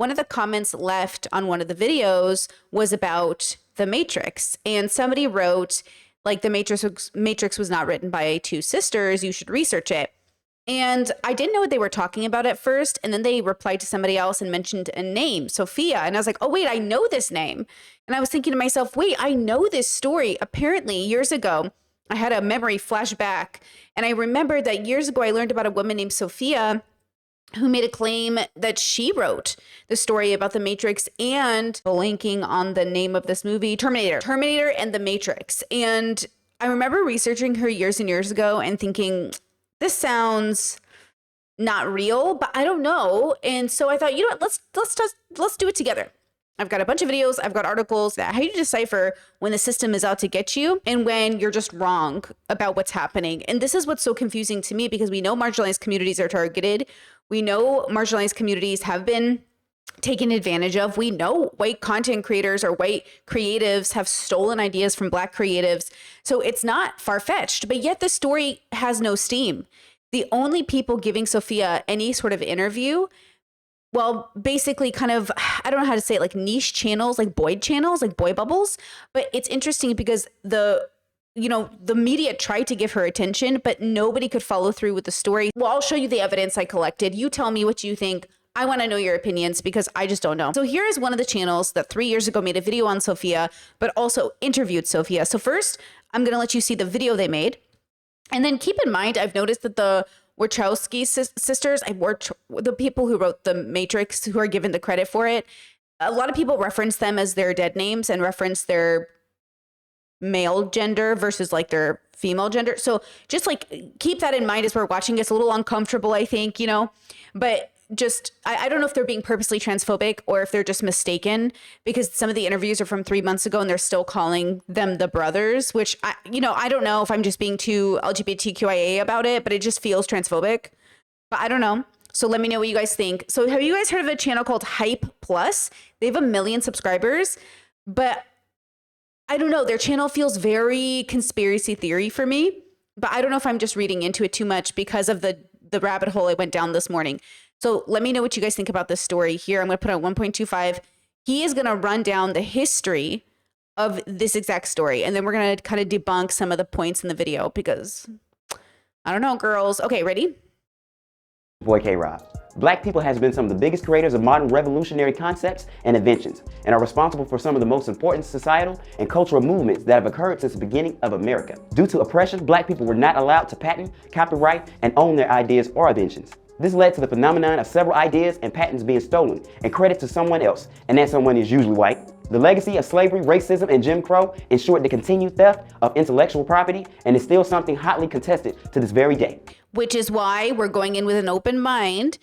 one of the comments left on one of the videos was about the Matrix. And somebody wrote, like, the Matrix was not written by two sisters. You should research it. And I didn't know what they were talking about at first. And then they replied to somebody else and mentioned a name, Sophia. And I was like, oh, wait, I know this name. And I was thinking to myself, wait, I know this story. Apparently, years ago, I had a memory flashback. And I remembered that years ago, I learned about a woman named Sophia who made a claim that she wrote the story about the Matrix and blanking on the name of this movie, Terminator and the Matrix. And I remember researching her years and years ago and thinking, this sounds not real, but I don't know. And so I thought, you know what, let's do it together. I've got a bunch of videos, I've got articles that how you decipher when the system is out to get you and when you're just wrong about what's happening. And this is what's so confusing to me, because we know marginalized communities are targeted. We know marginalized communities have been taken advantage of. We know white content creators or white creatives have stolen ideas from Black creatives. So it's not far-fetched, but yet the story has no steam. The only people giving Sophia any sort of interview, well, basically kind of, I don't know how to say it, like niche channels, like Boyd channels, like boy bubbles. But it's interesting because the media tried to give her attention, but nobody could follow through with the story. Well, I'll show you the evidence I collected. You tell me what you think. I want to know your opinions because I just don't know. So here is one of the channels that 3 years ago made a video on Sophia, but also interviewed Sophia. So first, I'm going to let you see the video they made. And then keep in mind, I've noticed that the Wachowski sisters, the people who wrote The Matrix, who are given the credit for it, a lot of people reference them as their dead names and reference their male gender versus like their female gender. So just like keep that in mind as we're watching. It's a little uncomfortable, I think, but just, I don't know if they're being purposely transphobic or if they're just mistaken, because some of the interviews are from 3 months ago and they're still calling them the brothers, which I don't know if I'm just being too LGBTQIA about it, but it just feels transphobic, but I don't know. So let me know what you guys think. So have you guys heard of a channel called Hype Plus? They have 1 million subscribers, but I don't know. Their channel feels very conspiracy theory for me, but I don't know if I'm just reading into it too much because of the rabbit hole I went down this morning. So let me know what you guys think about this story here. I'm going to put on 1.25. He is going to run down the history of this exact story. And then we're going to kind of debunk some of the points in the video because I don't know, girls. Okay, ready? Boy K-Rob. Black people has been some of the biggest creators of modern revolutionary concepts and inventions, and are responsible for some of the most important societal and cultural movements that have occurred since the beginning of America. Due to oppression, Black people were not allowed to patent, copyright, and own their ideas or inventions. This led to the phenomenon of several ideas and patents being stolen and credited to someone else, and that someone is usually white. The legacy of slavery, racism, and Jim Crow ensured the continued theft of intellectual property, and is still something hotly contested to this very day. Which is why we're going in with an open mind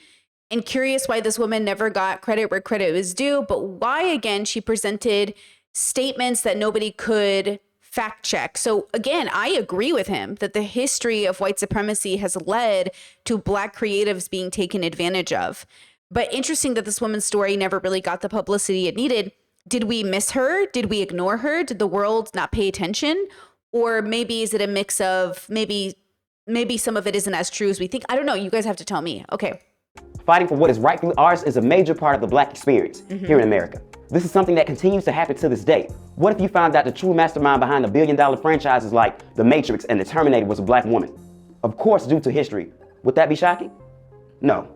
and curious why this woman never got credit where credit was due, but why, again, she presented statements that nobody could fact check. So again, I agree with him that the history of white supremacy has led to Black creatives being taken advantage of. But interesting that this woman's story never really got the publicity it needed. Did we miss her? Did we ignore her? Did the world not pay attention? Or maybe is it a mix of maybe some of it isn't as true as we think? I don't know. You guys have to tell me. Okay. Fighting for what is rightfully ours is a major part of the Black experience here in America. This is something that continues to happen to this day. What if you found out the true mastermind behind the billion-dollar franchises like The Matrix and The Terminator was a Black woman? Of course, due to history. Would that be shocking? No.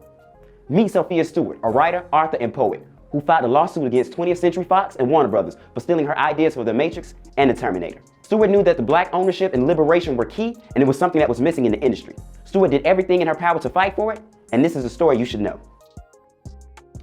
Meet Sophia Stewart, a writer, author, and poet who filed a lawsuit against 20th Century Fox and Warner Brothers for stealing her ideas for The Matrix and The Terminator. Stewart knew that the Black ownership and liberation were key, and it was something that was missing in the industry. Stewart did everything in her power to fight for it, and this is a story you should know.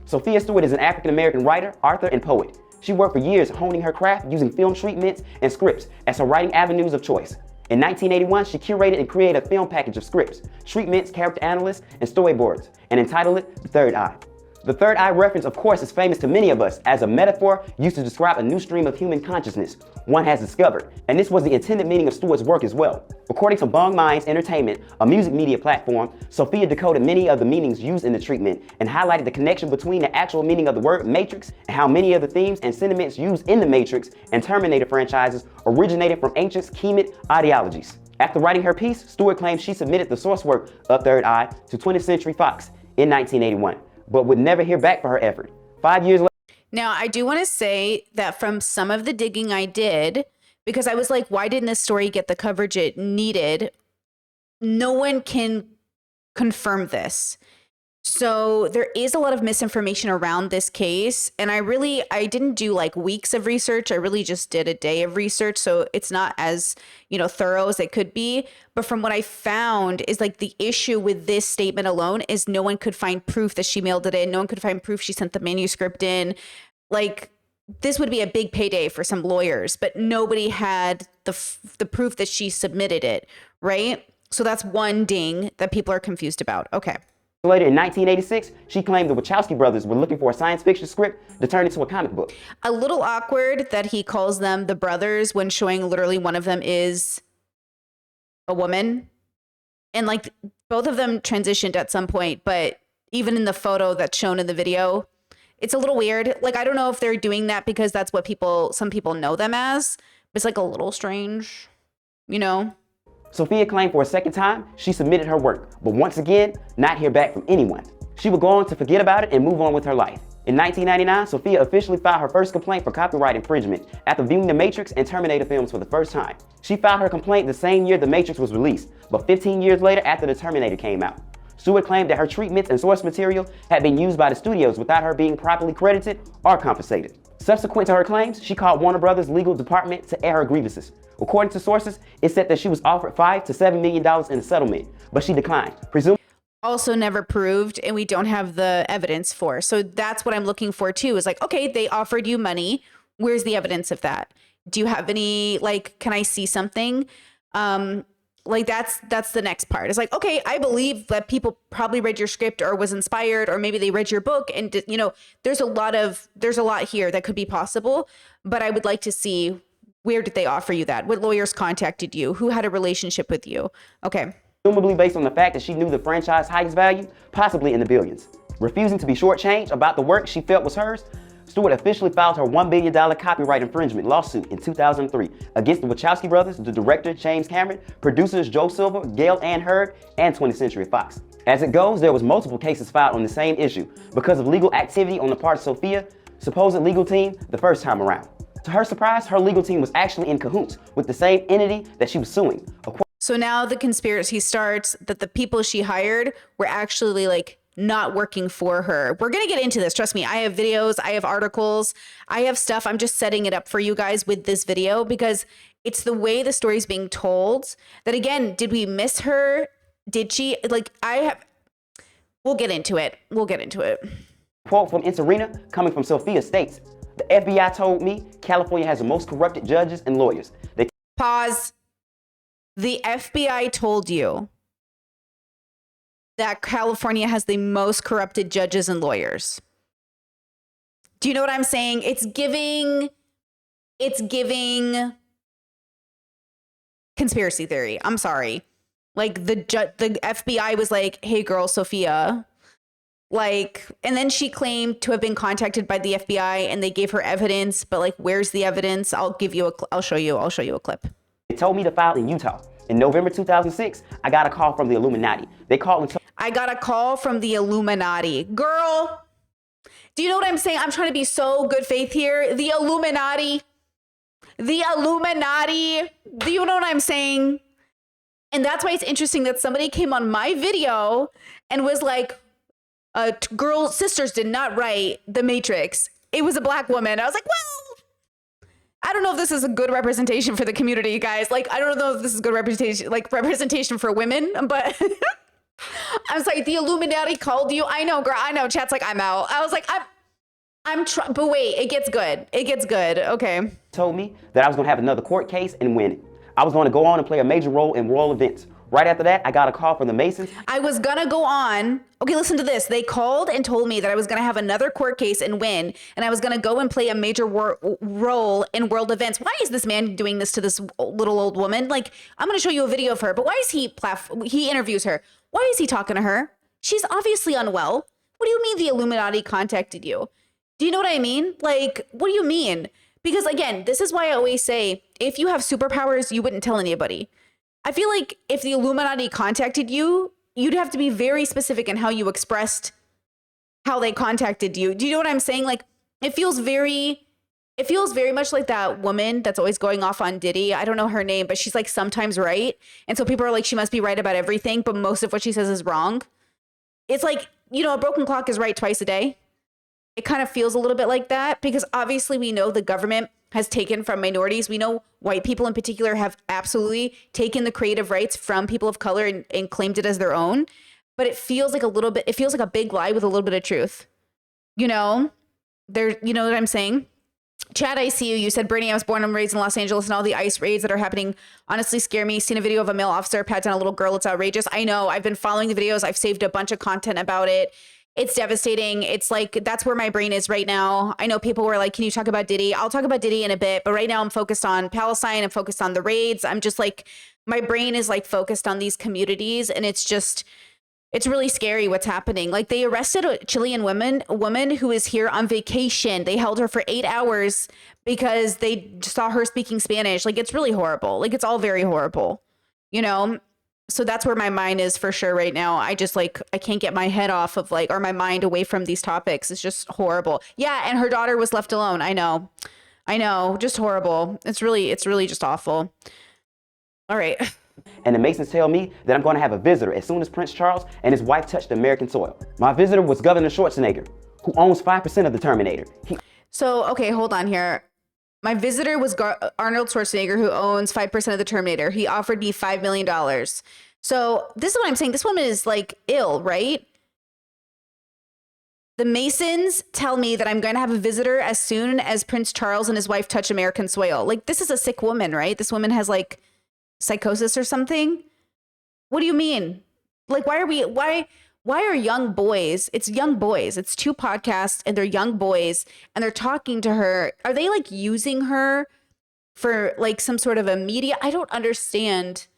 Sophia Stewart is an African-American writer, author, and poet. She worked for years honing her craft using film treatments and scripts as her writing avenues of choice. In 1981, she curated and created a film package of scripts, treatments, character analysis, and storyboards, and entitled it The Third Eye. The third eye reference, of course, is famous to many of us as a metaphor used to describe a new stream of human consciousness one has discovered, and this was the intended meaning of Stewart's work as well. According to Bong Minds Entertainment, a music media platform, Sophia decoded many of the meanings used in the treatment and highlighted the connection between the actual meaning of the word Matrix and how many of the themes and sentiments used in the Matrix and Terminator franchises originated from ancient Kemet ideologies. After writing her piece, Stewart claims she submitted the source work of Third Eye to 20th Century Fox in 1981. But would never hear back for her effort. 5 years later. Now, I do want to say that from some of the digging I did, because I was like, why didn't this story get the coverage it needed? No one can confirm this. So there is a lot of misinformation around this case. And I didn't do like weeks of research. I really just did a day of research. So it's not as, thorough as it could be. But from what I found is like the issue with this statement alone is no one could find proof that she mailed it in. No one could find proof she sent the manuscript in. Like, this would be a big payday for some lawyers, but nobody had the proof that she submitted it, right? So that's one ding that people are confused about. Okay. Later in 1986, she claimed the Wachowski brothers were looking for a science fiction script to turn into a comic book. A little awkward that he calls them the brothers when showing literally one of them is a woman. And like both of them transitioned at some point, but even in the photo that's shown in the video, it's a little weird. Like, I don't know if they're doing that because that's what some people know them as, but it's like a little strange, Sophia claimed for a second time she submitted her work, but once again, not hear back from anyone. She would go on to forget about it and move on with her life. In 1999, Sophia officially filed her first complaint for copyright infringement after viewing the Matrix and Terminator films for the first time. She filed her complaint the same year the Matrix was released, but 15 years later after the Terminator came out. Stewart claimed that her treatments and source material had been used by the studios without her being properly credited or compensated. Subsequent to her claims, she called Warner Brothers' legal department to air her grievances. According to sources, it said that she was offered $5 to $7 million in a settlement, but she declined. Also never proved, and we don't have the evidence for. So that's what I'm looking for too, is like, okay, they offered you money. Where's the evidence of that? Do you have any, like, can I see something? Like that's the next part. It's like, okay, I believe that people probably read your script or was inspired, or maybe they read your book, and there's a lot here that could be possible, but I would like to see, where did they offer you that? What lawyers contacted you? Who had a relationship with you? Okay. Presumably based on the fact that she knew the franchise's highest value, possibly in the billions. Refusing to be shortchanged about the work she felt was hers, Stewart officially filed her $1 billion copyright infringement lawsuit in 2003 against the Wachowski brothers, the director James Cameron, producers Joe Silver, Gail Ann Hurd, and 20th Century Fox. As it goes, there was multiple cases filed on the same issue because of legal activity on the part of Sophia's supposed legal team the first time around. To her surprise, her legal team was actually in cahoots with the same entity that she was suing. So now the conspiracy starts that the people she hired were actually like not working for her. We're going to get into this. Trust me. I have videos, I have articles, I have stuff. I'm just setting it up for you guys with this video because it's the way the story's being told that, again, did we miss her? Did she, like, we'll get into it. Quote from Inserena coming from Sophia states, "The FBI told me California has the most corrupted judges and lawyers." Pause. The FBI told you that California has the most corrupted judges and lawyers. Do you know what I'm saying? It's giving conspiracy theory. I'm sorry. Like the FBI was like, "Hey girl, Sophia," like, and then she claimed to have been contacted by the FBI and they gave her evidence, but like, where's the evidence? I'll show you a clip. They told me to file in Utah. In November 2006, I got a call from the Illuminati. I got a call from the Illuminati. Girl, do you know what I'm saying? I'm trying to be so good faith here. The Illuminati. Do you know what I'm saying? And that's why it's interesting that somebody came on my video and was like, girl, sisters did not write The Matrix. It was a black woman. I was like, well, I don't know if this is a good representation for the community, you guys. Like, I don't know if this is good representation for women, but I was like, the Illuminati called you. I know, girl. I know. Chat's like, I'm out. I was like, but wait, it gets good. Okay. Told me that I was going to have another court case and win it. I was going to go on and play a major role in world events. Right after that, I got a call from the Masons. I was going to go on. Okay, listen to this. They called and told me that I was going to have another court case and win, and I was going to go and play a major role in world events. Why is this man doing this to this little old woman? Like, I'm going to show you a video of her, but why is he interviews her? Why is he talking to her? She's obviously unwell. What do you mean the Illuminati contacted you? Do you know what I mean? Like, what do you mean? Because again, this is why I always say, if you have superpowers, you wouldn't tell anybody. I feel like if the Illuminati contacted you, you'd have to be very specific in how you expressed how they contacted you. Do you know what I'm saying? Like, it feels very much like that woman that's always going off on Diddy. I don't know her name, but she's like sometimes right. And so people are like, she must be right about everything, but most of what she says is wrong. It's like, you know, a broken clock is right twice a day. It kind of feels a little bit like that because obviously we know the government has taken from minorities. We know white people in particular have absolutely taken the creative rights from people of color and claimed it as their own. But it feels like it feels like a big lie with a little bit of truth. You know, you know what I'm saying? Chad, I see you. You said, Brittany, I was born and raised in Los Angeles, and all the ICE raids that are happening honestly scare me. Seen a video of a male officer pat down a little girl. It's outrageous. I know. I've been following the videos. I've saved a bunch of content about it. It's devastating. It's like, that's where my brain is right now. I know people were like, can you talk about Diddy? I'll talk about Diddy in a bit, but right now I'm focused on Palestine. I'm focused on the raids. I'm just like, my brain is like focused on these communities, and it's really scary what's happening. Like, they arrested a Chilean woman who is here on vacation. They held her for 8 hours because they saw her speaking Spanish. Like, it's really horrible. Like, it's all very horrible, you know? So that's where my mind is for sure right now. I just like, I can't get my head off of like, or my mind away from these topics. It's just horrible. Yeah. And her daughter was left alone. I know. Just horrible. It's really just awful. All right. And the Masons tell me that I'm going to have a visitor as soon as Prince Charles and his wife touched American soil. My visitor was Governor Schwarzenegger, who owns 5% of the Terminator. So, okay, hold on here. My visitor was Arnold Schwarzenegger, who owns 5% of the Terminator. He offered me $5 million. So this is what I'm saying. This woman is like ill, right? The Masons tell me that I'm going to have a visitor as soon as Prince Charles and his wife touch American soil. Like, this is a sick woman, right? This woman has like psychosis or something. What do you mean? Like, why are young boys? It's young boys. It's 2 podcasts and they're young boys and they're talking to her. Are they like using her for like some sort of a media? I don't understand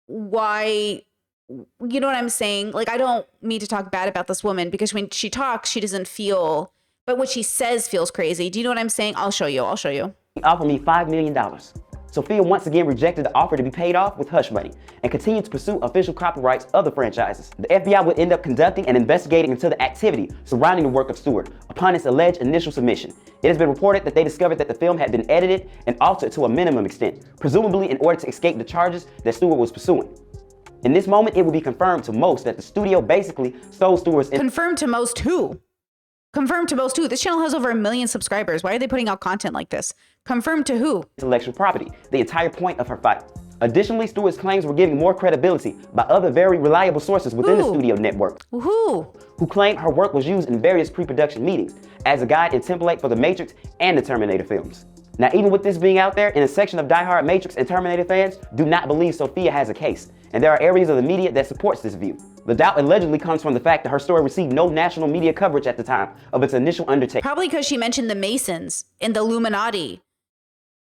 why. You know what I'm saying? Like, I don't mean to talk bad about this woman because when she talks, she doesn't feel, but what she says feels crazy. Do you know what I'm saying? I'll show you. He offered me $5 million. Sophia once again rejected the offer to be paid off with hush money and continued to pursue official copyrights of the franchises. The FBI would end up conducting and investigating into the activity surrounding the work of Stewart upon its alleged initial submission. It has been reported that they discovered that the film had been edited and altered to a minimum extent, presumably in order to escape the charges that Stewart was pursuing. In this moment, it will be confirmed to most that the studio basically stole Stewart's... Confirmed to most who? Confirmed to most who? This channel has over 1 million subscribers. Why are they putting out content like this? Confirmed to who? Intellectual property, the entire point of her fight. Additionally, Stewart's claims were given more credibility by other very reliable sources within the studio network. Who Claimed her work was used in various pre-production meetings as a guide and template for the Matrix and the Terminator films. Now, even with this being out there, in a section of diehard Matrix and Terminator fans do not believe Sophia has a case, and there are areas of the media that supports this view. The doubt allegedly comes from the fact that her story received no national media coverage at the time of its initial undertaking. Probably because she mentioned the Masons and the Illuminati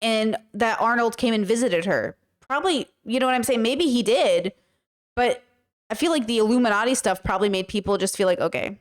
and that Arnold came and visited her. Probably, you know what I'm saying? Maybe he did, but I feel like the Illuminati stuff probably made people just feel like, okay.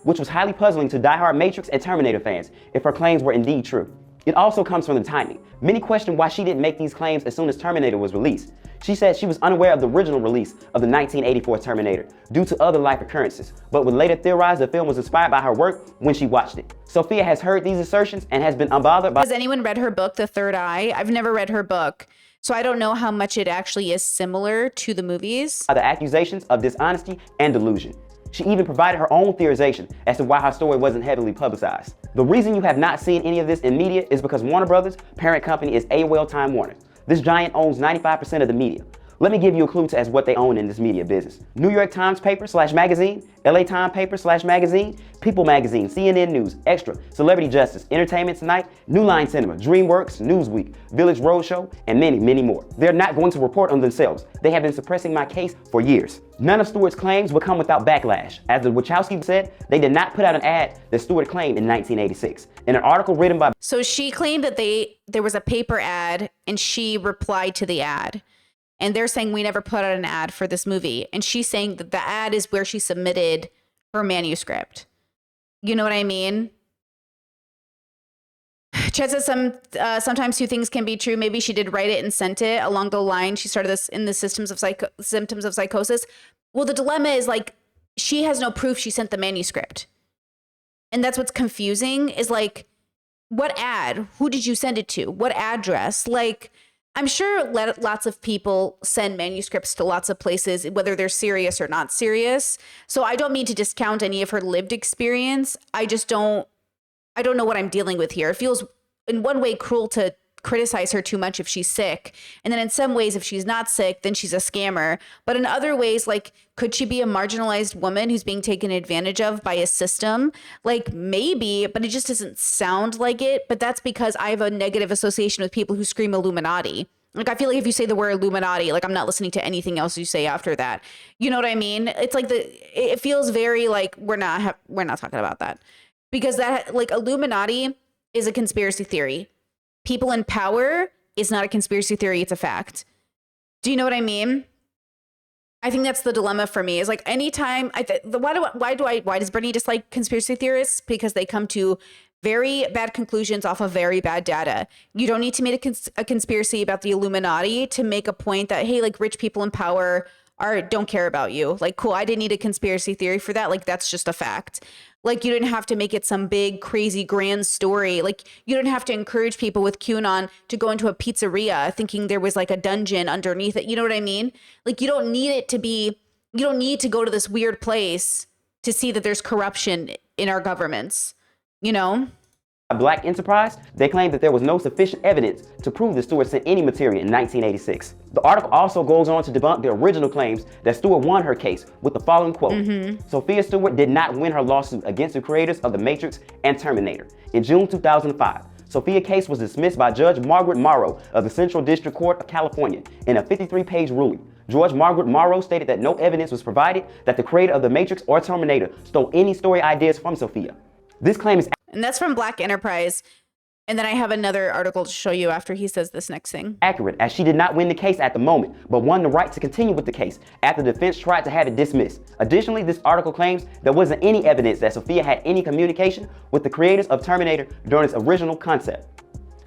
Which was highly puzzling to diehard Matrix and Terminator fans if her claims were indeed true. It also comes from the timing. Many question why she didn't make these claims as soon as Terminator was released. She said she was unaware of the original release of the 1984 Terminator due to other life occurrences, but would later theorize the film was inspired by her work when she watched it. Sophia has heard these assertions and has been unbothered by... Has anyone read her book, The Third Eye? I've never read her book, so I don't know how much it actually is similar to the movies. ...the accusations of dishonesty and delusion. She even provided her own theorization as to why her story wasn't heavily publicized. The reason you have not seen any of this in media is because Warner Brothers' parent company is AOL Time Warner. This giant owns 95% of the media. Let me give you a clue as what they own in this media business. New York Times paper/magazine, LA Times paper/magazine, People Magazine, CNN News, Extra, Celebrity Justice, Entertainment Tonight, New Line Cinema, DreamWorks, Newsweek, Village Roadshow, and many, many more. They're not going to report on themselves. They have been suppressing my case for years. None of Stewart's claims would come without backlash. As the Wachowski said, they did not put out an ad that Stewart claimed in 1986. In an article written by... So she claimed that there was a paper ad and she replied to the ad. And they're saying we never put out an ad for this movie. And she's saying that the ad is where she submitted her manuscript. You know what I mean? Chet says sometimes 2 things can be true. Maybe she did write it and sent it along the line. She started this in the symptoms of psychosis. Well, the dilemma is like, she has no proof she sent the manuscript. And that's what's confusing is like, what ad? Who did you send it to? What address? Like, I'm sure lots of people send manuscripts to lots of places, whether they're serious or not serious. So I don't mean to discount any of her lived experience. I don't know what I'm dealing with here. It feels in one way cruel to criticize her too much if she's sick. And then in some ways, if she's not sick, then she's a scammer. But in other ways, like, could she be a marginalized woman who's being taken advantage of by a system? Like, maybe, but it just doesn't sound like it. But that's because I have a negative association with people who scream Illuminati. Like, I feel like if you say the word Illuminati, like, I'm not listening to anything else you say after that. You know what I mean? It's like it feels very like we're not talking about that, because that, like, Illuminati is a conspiracy theory. People in power is not a conspiracy theory, it's a fact. Do you know what I mean? I think that's the dilemma for me, is like, anytime why does Brittany dislike conspiracy theorists? Because they come to very bad conclusions off of very bad data. You don't need to make a conspiracy about the Illuminati to make a point that, hey, like, rich people in power don't care about you. Like, cool, I didn't need a conspiracy theory for that. Like, that's just a fact. Like, you didn't have to make it some big, crazy, grand story. Like, you didn't have to encourage people with QAnon to go into a pizzeria thinking there was like a dungeon underneath it. You know what I mean? Like, you don't need to go to this weird place to see that there's corruption in our governments, you know? Black enterprise, they claimed that there was no sufficient evidence to prove that Stewart sent any material in 1986. The article also goes on to debunk the original claims that Stewart won her case with the following quote: Sophia Stewart did not win her lawsuit against the creators of The Matrix and Terminator. In June 2005, Sophia's case was dismissed by Judge Margaret Morrow of the Central District Court of California in a 53-page ruling. Judge Margaret Morrow stated that no evidence was provided that the creator of The Matrix or Terminator stole any story ideas from Sophia. This claim is And that's from Black Enterprise. And then I have another article to show you after he says this next thing. accurate, as she did not win the case at the moment, but won the right to continue with the case after the defense tried to have it dismissed. Additionally, this article claims there wasn't any evidence that Sophia had any communication with the creators of Terminator during its original concept.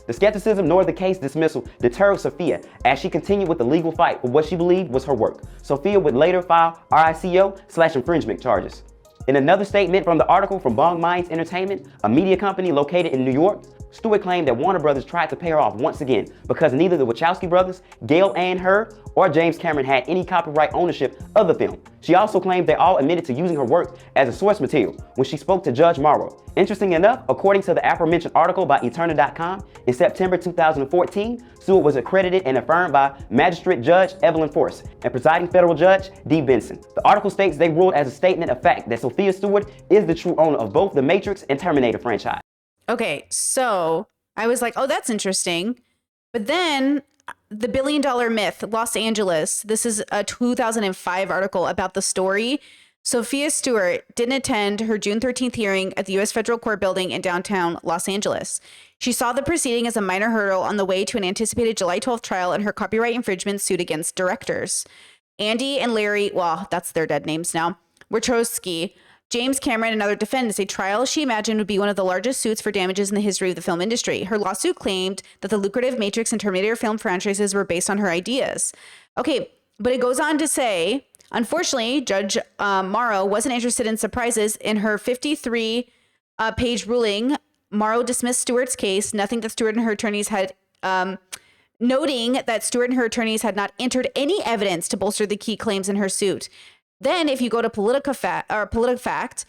The skepticism nor the case dismissal deterred Sophia as she continued with the legal fight for what she believed was her work. Sophia would later file RICO/infringement charges. In another statement from the article from Bong Minds Entertainment, a media company located in New York, Stewart claimed that Warner Brothers tried to pay her off once again because neither the Wachowski brothers, Gail Ann Hurd, or James Cameron had any copyright ownership of the film. She also claimed they all admitted to using her work as a source material when she spoke to Judge Morrow. Interesting enough, according to the aforementioned article by Eterna.com, in September 2014, Stewart was accredited and affirmed by Magistrate Judge Evelyn Force and Presiding Federal Judge D. Benson. The article states they ruled as a statement of fact that Sophia Stewart is the true owner of both the Matrix and Terminator franchise. Okay, so I was like, oh, that's interesting. But then the $1 billion myth, Los Angeles. This is a 2005 article about the story. Sophia Stewart didn't attend her June 13th hearing at the U.S. Federal Court building in downtown Los Angeles. She saw the proceeding as a minor hurdle on the way to an anticipated July 12th trial in her copyright infringement suit against directors. Andy and Larry, well, that's their dead names now, Wachowski, James Cameron, and other defendants, a trial she imagined would be one of the largest suits for damages in the history of the film industry. Her lawsuit claimed that the lucrative Matrix and Terminator film franchises were based on her ideas. Okay, but it goes on to say, unfortunately, Judge Morrow wasn't interested in surprises. In her 53-page ruling, Morrow dismissed Stewart's case, noting that Stewart and her attorneys had not entered any evidence to bolster the key claims in her suit. Then, if you go to PolitiFact,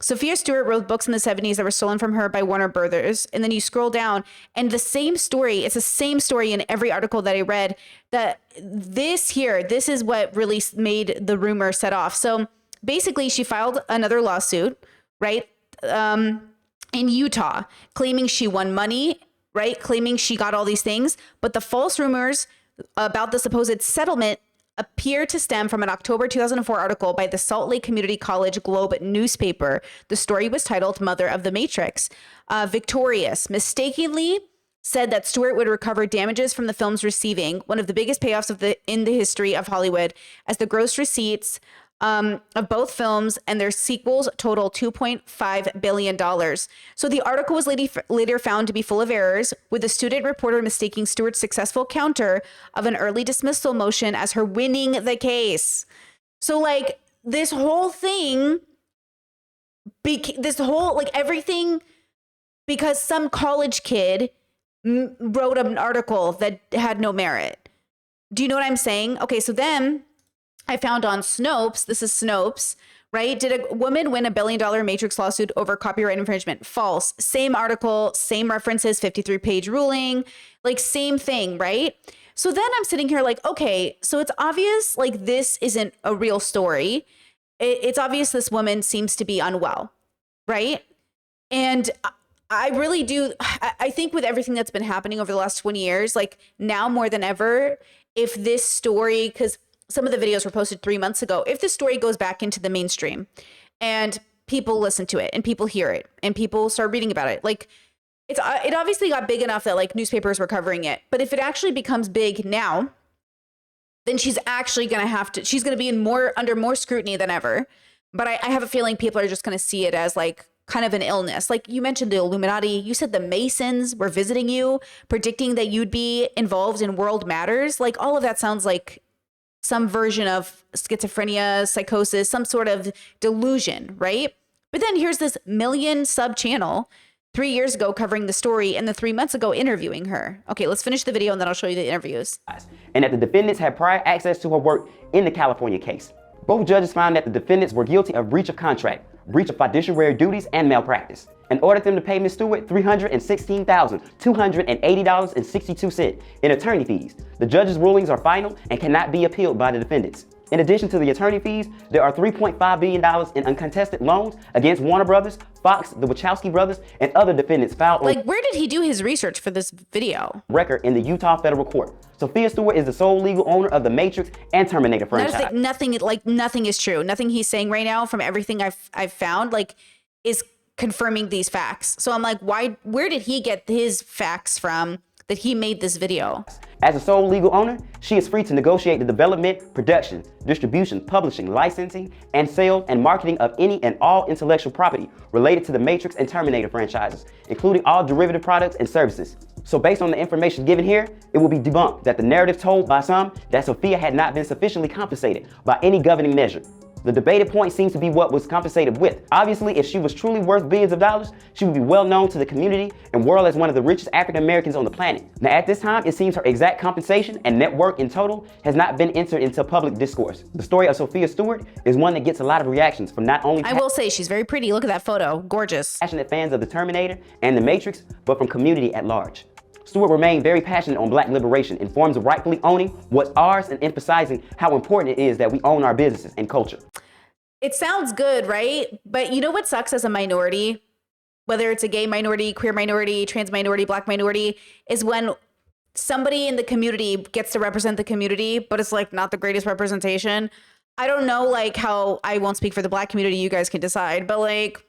Sophia Stewart wrote books in the 70s that were stolen from her by Warner Brothers. And then you scroll down, and the same story, it's the same story in every article that I read, that this is what really made the rumor set off. So basically, she filed another lawsuit, right, in Utah, claiming she won money, right, claiming she got all these things. But the false rumors about the supposed settlement appear to stem from an October 2004 article by the Salt Lake Community College Globe newspaper. The story was titled Mother of the Matrix. Victorious mistakenly said that Stewart would recover damages from the film's receiving one of the biggest payoffs in the history of Hollywood, as the gross receipts of both films and their sequels total $2.5 billion. So the article was later found to be full of errors, with the student reporter mistaking Stewart's successful counter of an early dismissal motion as her winning the case. So, like, this whole thing, this whole, like, everything, because some college kid wrote an article that had no merit. Do you know what I'm saying? Okay, so then I found on Snopes, this is Snopes, right? Did a woman win $1 billion Matrix lawsuit over copyright infringement? False. Same article, same references, 53-page ruling, like same thing, right? So then I'm sitting here like, okay, so it's obvious like this isn't a real story. It's obvious this woman seems to be unwell, right? And I really do. I think with everything that's been happening over the last 20 years, like now more than ever, if this story, because some of the videos were posted 3 months ago, if this story goes back into the mainstream and people listen to it and people hear it and people start reading about it, like it obviously got big enough that like newspapers were covering it. But if it actually becomes big now, then she's actually going to have to, she's going to be under more scrutiny than ever. But I have a feeling people are just going to see it as like kind of an illness. Like you mentioned the Illuminati, you said the Masons were visiting you, predicting that you'd be involved in world matters. Like all of that sounds like some version of schizophrenia, psychosis, some sort of delusion, right? But then here's this million sub channel 3 years ago covering the story and then 3 months ago interviewing her. Okay, let's finish the video and then I'll show you the interviews. And that the defendants had prior access to her work in the California case. Both judges found that the defendants were guilty of breach of contract, breach of fiduciary duties, and malpractice, and ordered them to pay Ms. Stewart $316,280.62 in attorney fees. The judge's rulings are final and cannot be appealed by the defendants. In addition to the attorney fees, there are $3.5 billion in uncontested loans against Warner Brothers, Fox, the Wachowski brothers, and other defendants filed on where did he do his research for this video? Record in the Utah federal court. Sophia Stewart is the sole legal owner of the Matrix and Terminator franchise. Nothing is true. Nothing he's saying right now from everything I've found like is confirming these facts. So I'm like, where did he get his facts from that he made this video? As a sole legal owner, she is free to negotiate the development, production, distribution, publishing, licensing, and sale and marketing of any and all intellectual property related to the Matrix and Terminator franchises, including all derivative products and services. So based on the information given here, it will be debunked that the narrative told by some that Sophia had not been sufficiently compensated by any governing measure. The debated point seems to be what was compensated with. Obviously, if she was truly worth billions of dollars, she would be well known to the community and world as one of the richest African Americans on the planet. Now, at this time, it seems her exact compensation and net worth in total has not been entered into public discourse. The story of Sophia Stewart is one that gets a lot of reactions from not only I will say she's very pretty. Look at that photo. Gorgeous. Passionate fans of the Terminator and the Matrix, but from community at large. Stewart remained very passionate on Black liberation in forms of rightfully owning what's ours and emphasizing how important it is that we own our businesses and culture. It sounds good, right? But you know what sucks as a minority, whether it's a gay minority, queer minority, trans minority, Black minority, is when somebody in the community gets to represent the community, but it's like not the greatest representation. I don't know, like how I won't speak for the Black community, you guys can decide, but like,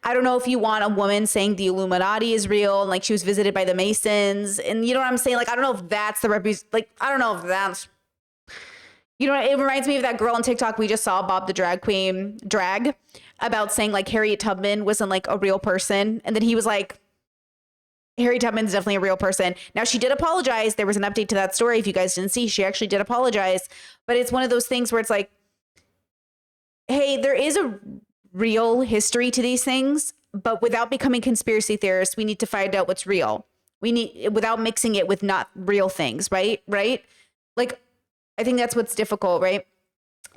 I don't know if you want a woman saying the Illuminati is real and like she was visited by the Masons, and you know what I'm saying? Like, I don't know if that's the I don't know if that's, you know, it reminds me of that girl on TikTok we just saw, Bob the drag queen, drag, about saying like Harriet Tubman wasn't like a real person. And then he was like, Harriet Tubman's definitely a real person. Now she did apologize. There was an update to that story. If you guys didn't see, she actually did apologize. But it's one of those things where it's like, hey, there is a real history to these things, but without becoming conspiracy theorists, we need to find out what's real. We need, without mixing it with not real things, right? Right? Like, I think that's what's difficult, right?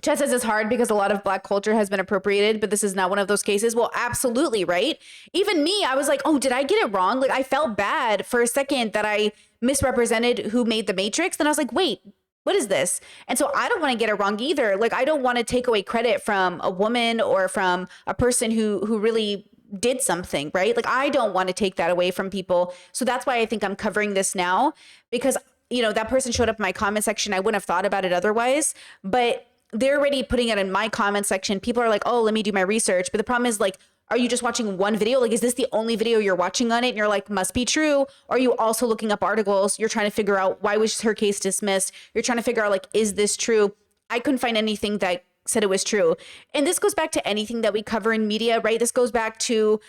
Chet says it's hard because a lot of Black culture has been appropriated, but this is not one of those cases. Well, absolutely, right? Even me, I was like, oh, did I get it wrong? Like, I felt bad for a second that I misrepresented who made the Matrix. Then I was like, wait, what is this? And so I don't want to get it wrong either. Like, I don't want to take away credit from a woman or from a person who really did something, right? Like, I don't want to take that away from people. So that's why I think I'm covering this now, because you know, that person showed up in my comment section. I wouldn't have thought about it otherwise, but they're already putting it in my comment section. People are like, oh, let me do my research. But the problem is like, are you just watching one video? Like, is this the only video you're watching on it? And you're like, must be true. Or are you also looking up articles? You're trying to figure out why was her case dismissed? You're trying to figure out like, is this true? I couldn't find anything that said it was true. And this goes back to anything that we cover in media, right? This goes back to,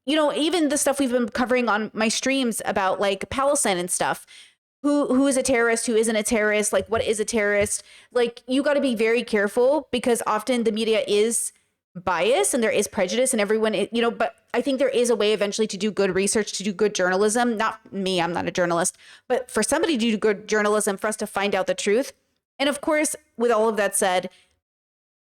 you know, even the stuff we've been covering on my streams about like Palestine and stuff. who is a terrorist, who isn't a terrorist, like what is a terrorist. Like you got to be very careful because often the media is biased and there is prejudice and everyone, you know, but I think there is a way eventually to do good research, to do good journalism. Not me, I'm not a journalist, but for somebody to do good journalism, for us to find out the truth. And of course, with all of that said,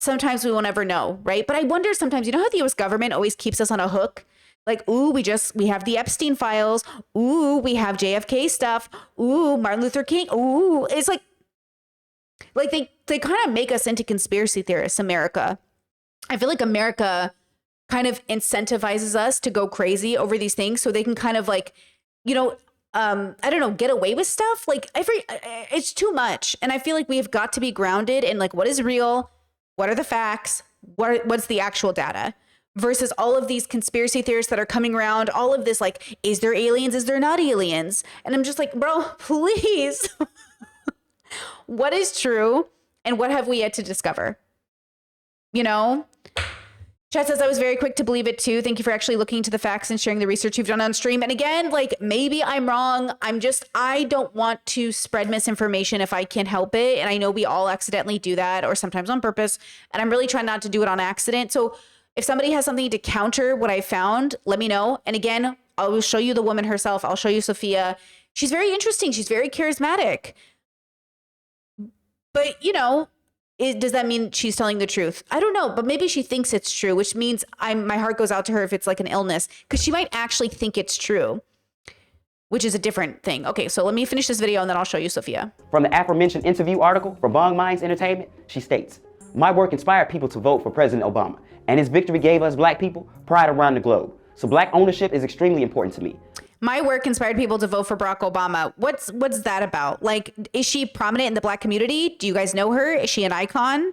sometimes we won't ever know, right? But I wonder sometimes, you know how the US government always keeps us on a hook? Like, ooh, we have the Epstein files. Ooh, we have JFK stuff. Ooh, Martin Luther King. Ooh, it's like they kind of make us into conspiracy theorists, America. I feel like America kind of incentivizes us to go crazy over these things so they can kind of like, you know, I don't know, get away with stuff. Like it's too much. And I feel like we have got to be grounded in like, what is real? What are the facts? What's the actual data? Versus all of these conspiracy theorists that are coming around, all of this, like, is there aliens? Is there not aliens? And I'm just like, bro, please. What is true? And what have we yet to discover? You know? Chat says, I was very quick to believe it too. Thank you for actually looking into the facts and sharing the research you've done on stream. And again, like, maybe I'm wrong. I don't want to spread misinformation if I can help it. And I know we all accidentally do that or sometimes on purpose. And I'm really trying not to do it on accident. So if somebody has something to counter what I found, let me know. And again, I will show you the woman herself. I'll show you Sophia. She's very interesting. She's very charismatic. But, you know, does that mean she's telling the truth? I don't know, but maybe she thinks it's true, which means my heart goes out to her if it's like an illness, because she might actually think it's true, which is a different thing. Okay, so let me finish this video and then I'll show you Sophia. From the aforementioned interview article from Bong Minds Entertainment, she states, my work inspired people to vote for President Obama, and his victory gave us black people pride around the globe. So black ownership is extremely important to me. My work inspired people to vote for Barack Obama. What's that about? Like, is she prominent in the black community? Do you guys know her? Is she an icon?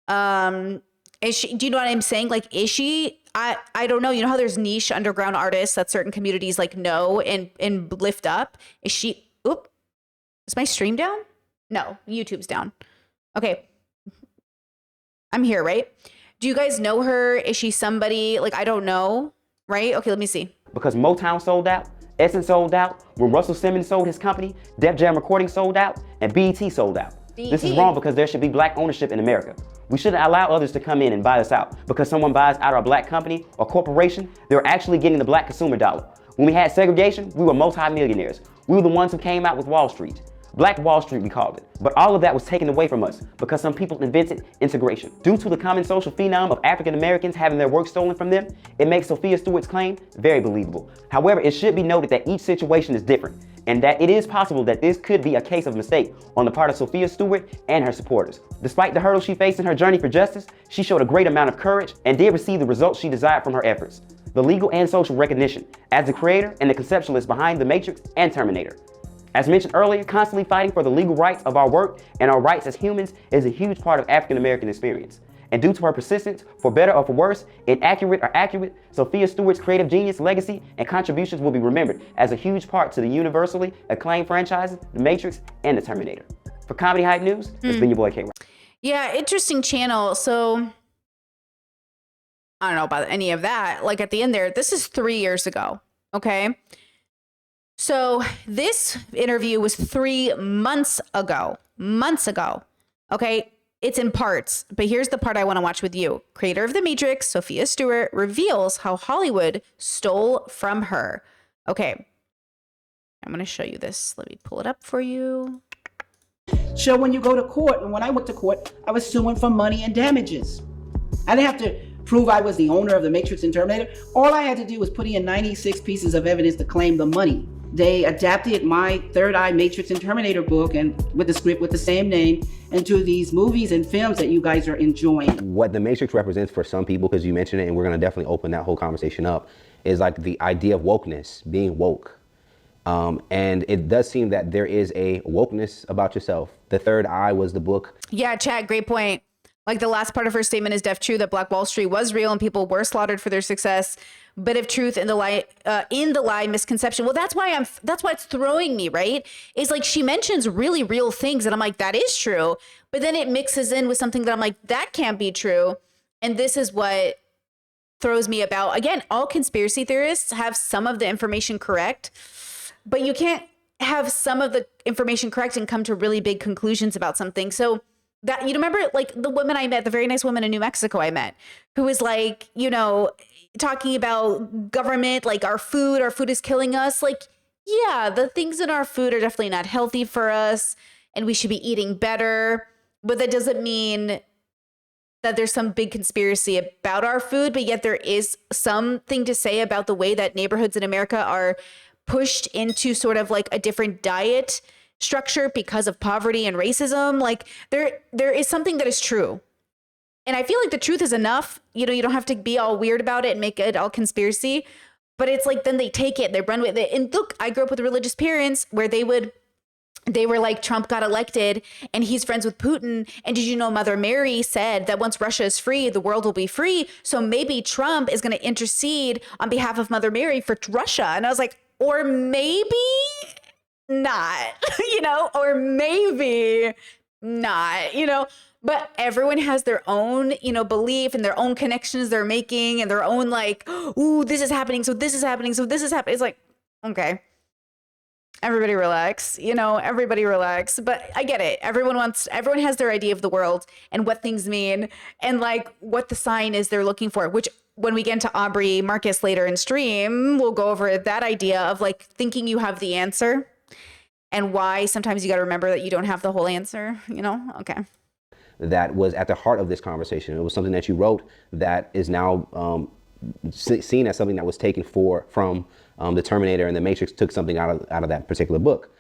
Do you know what I'm saying? Like, is she, I don't know. You know how there's niche underground artists that certain communities like know and lift up? Is she, is my stream down? No, YouTube's down. Okay. I'm here, right? Do you guys know her? Is she somebody, like, I don't know, right? Okay, let me see. Because Motown sold out, Essence sold out, when Russell Simmons sold his company, Def Jam Recording sold out, and BET sold out. This is wrong because there should be black ownership in America. We shouldn't allow others to come in and buy us out. Because someone buys out our black company or corporation, they're actually getting the black consumer dollar. When we had segregation, we were multi-millionaires. We were the ones who came out with Wall Street. Black Wall Street, we called it. But all of that was taken away from us because some people invented integration. Due to the common social phenom of African Americans having their work stolen from them, it makes Sophia Stewart's claim very believable. However, it should be noted that each situation is different and that it is possible that this could be a case of mistake on the part of Sophia Stewart and her supporters. Despite the hurdles she faced in her journey for justice, she showed a great amount of courage and did receive the results she desired from her efforts. The legal and social recognition as the creator and the conceptualist behind The Matrix and Terminator. As mentioned earlier, constantly fighting for the legal rights of our work and our rights as humans is a huge part of African American experience. And due to her persistence, for better or for worse, inaccurate or accurate, Sophia Stewart's creative genius, legacy, and contributions will be remembered as a huge part to the universally acclaimed franchises, The Matrix and The Terminator. For Comedy Hype News, it's been your boy K. Yeah, interesting channel. So I don't know about any of that. Like at the end there, this is 3 years ago. Okay. So this interview was 3 months ago. Okay. It's in parts, but here's the part I want to watch with you. Creator of The Matrix, Sophia Stewart, reveals how Hollywood stole from her. Okay. I'm going to show you this. Let me pull it up for you. So when you go to court, and when I went to court, I was suing for money and damages. I didn't have to prove I was the owner of The Matrix and Terminator. All I had to do was put in 96 pieces of evidence to claim the money. They adapted my Third Eye Matrix and Terminator book and with the script with the same name into these movies and films that you guys are enjoying. What The Matrix represents for some people, because you mentioned it, and we're going to definitely open that whole conversation up, is like the idea of wokeness, being woke. And it does seem that there is a wokeness about yourself. The Third Eye was the book. Yeah, chat, great point. Like the last part of her statement is def true that Black Wall Street was real and people were slaughtered for their success. But if truth in the lie misconception. Well, that's why it's throwing me, right? It's like she mentions really real things and I'm like, that is true. But then it mixes in with something that I'm like, that can't be true. And this is what throws me about. Again, all conspiracy theorists have some of the information correct, but you can't have some of the information correct and come to really big conclusions about something. So that, you remember like the woman I met, the very nice woman in New Mexico I met, who was like, you know, talking about government, like our food is killing us. Like, yeah, the things in our food are definitely not healthy for us and we should be eating better. But that doesn't mean that there's some big conspiracy about our food, but yet there is something to say about the way that neighborhoods in America are pushed into sort of like a different diet structure because of poverty and racism. Like there is something that is true. And I feel like the truth is enough. You know, you don't have to be all weird about it and make it all conspiracy, but it's like, then they take it, they run with it. And look, I grew up with religious parents where they were like, Trump got elected and he's friends with Putin. And did you know Mother Mary said that once Russia is free, the world will be free. So maybe Trump is going to intercede on behalf of Mother Mary for Russia. And I was like, or maybe not, you know, or maybe not, you know, but everyone has their own, you know, belief and their own connections they're making and their own like, ooh, this is happening. So this is happening. So this is happening. It's like, okay. Everybody relax, you know, everybody relax. But I get it. Everyone has their idea of the world and what things mean and like what the sign is they're looking for, which when we get into Aubrey Marcus later in stream, we'll go over that idea of like thinking you have the answer and why sometimes you got to remember that you don't have the whole answer, you know? Okay. That was at the heart of this conversation. It was something that you wrote that is now seen as something that was taken from The Terminator, and The Matrix took something out of that particular book.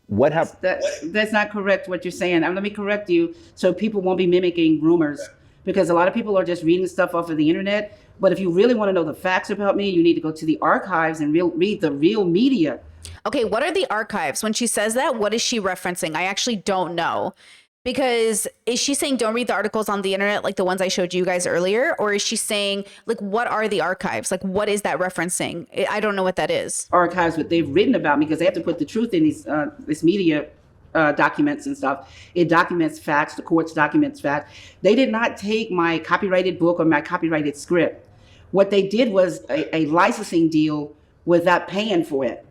That's not correct what you're saying. Let me correct you so people won't be mimicking rumors, because a lot of people are just reading stuff off of the internet. But if you really want to know the facts about me, you need to go to the archives and read the real media. Okay, what are the archives? When she says that, what is she referencing? I actually don't know. Because is she saying don't read the articles on the internet like the ones I showed you guys earlier? Or is she saying, like, what are the archives? Like, what is that referencing? I don't know what that is. Archives, what they've written about me, because they have to put the truth in these this media documents and stuff. It documents facts. The courts documents facts. They did not take my copyrighted book or my copyrighted script. What they did was a licensing deal without paying for it.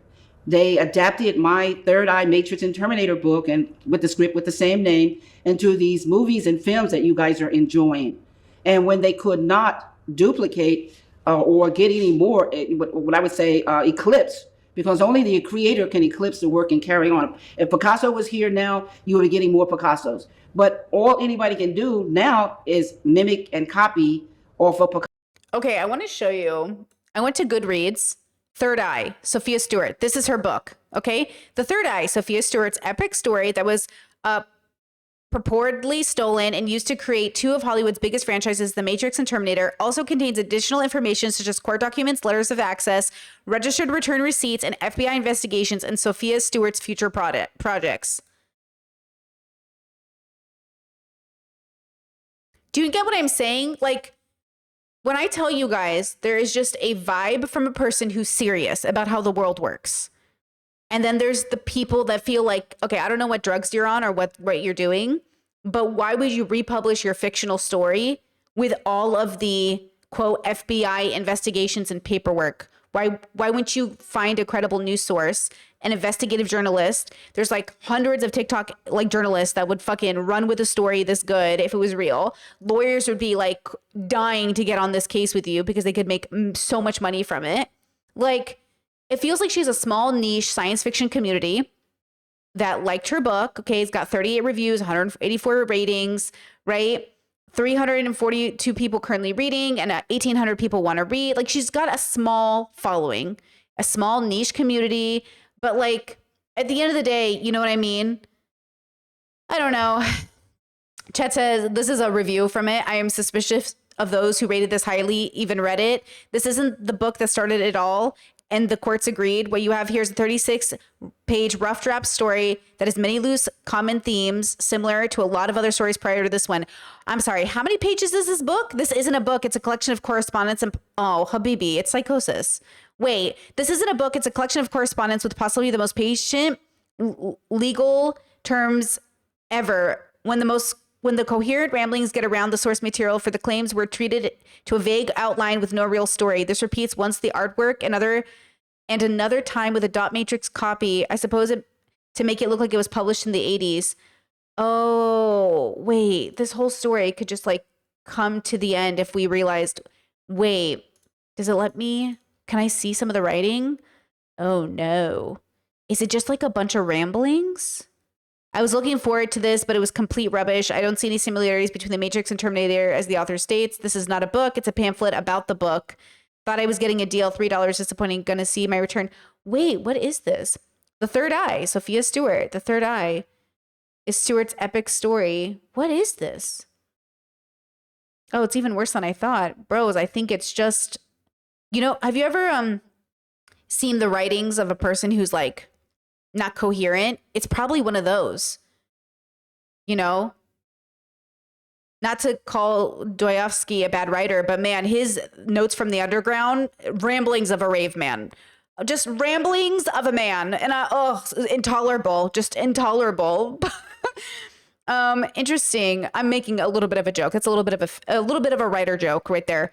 They adapted my Third Eye, Matrix and Terminator book and with the script with the same name into these movies and films that you guys are enjoying. And when they could not duplicate or get any more, what I would say, eclipse, because only the creator can eclipse the work and carry on. If Picasso was here now, you would be getting more Picassos. But all anybody can do now is mimic and copy off of Picasso. Okay, I want to show you. I went to Goodreads. Third Eye, Sophia Stewart. This is her book, okay? The Third Eye, Sophia Stewart's epic story that was purportedly stolen and used to create two of Hollywood's biggest franchises, The Matrix and Terminator, also contains additional information such as court documents, letters of access, registered return receipts, and FBI investigations and Sophia Stewart's future projects. Do you get what I'm saying? Like, when I tell you guys, there is just a vibe from a person who's serious about how the world works. And then there's the people that feel like, okay, I don't know what drugs you're on or what you're doing, but why would you republish your fictional story with all of the, quote, FBI investigations and paperwork? Why wouldn't you find a credible news source, an investigative journalist? There's like hundreds of TikTok like journalists that would fucking run with a story this good if it was real. Lawyers would be like dying to get on this case with you because they could make so much money from it. Like, it feels like she's a small niche science fiction community that liked her book. Okay, it's got 38 reviews, 184 ratings, right? 342 people currently reading and 1,800 people want to read. Like, she's got a small following, a small niche community. But like, at the end of the day, you know what I mean? I don't know. Chet says, this is a review from it. I am suspicious of those who rated this highly even read it. This isn't the book that started it all. And the courts agreed. What you have here is a 36-page rough draft story that has many loose common themes, similar to a lot of other stories prior to this one. I'm sorry, how many pages is this book? This isn't a book. It's a collection of correspondence. And oh, Habibi, it's psychosis. Wait, this isn't a book. It's a collection of correspondence with possibly the most patient legal terms ever. When the coherent ramblings get around the source material for the claims were treated to a vague outline with no real story. This repeats once the artwork, another time with a dot matrix copy. I suppose it to make it look like it was published in the 80s. Oh, wait, this whole story could just like come to the end if we realized, wait, does it let me? Can I see some of the writing? Oh no. Is it just like a bunch of ramblings? I was looking forward to this, but it was complete rubbish. I don't see any similarities between The Matrix and Terminator, as the author states. This is not a book. It's a pamphlet about the book. Thought I was getting a deal. $3 disappointing. Gonna see my return. Wait, what is this? The Third Eye. Sophia Stewart. The Third Eye is Stewart's epic story. What is this? Oh, it's even worse than I thought. Bros, I think it's just, have you ever seen the writings of a person who's like not coherent? It's probably one of those, not to call Dostoevsky a bad writer, but man, his Notes from the Underground, ramblings of a rave man, just ramblings of a man. And intolerable, just intolerable. Interesting. I'm making a little bit of a joke. That's a little bit of a writer joke right there.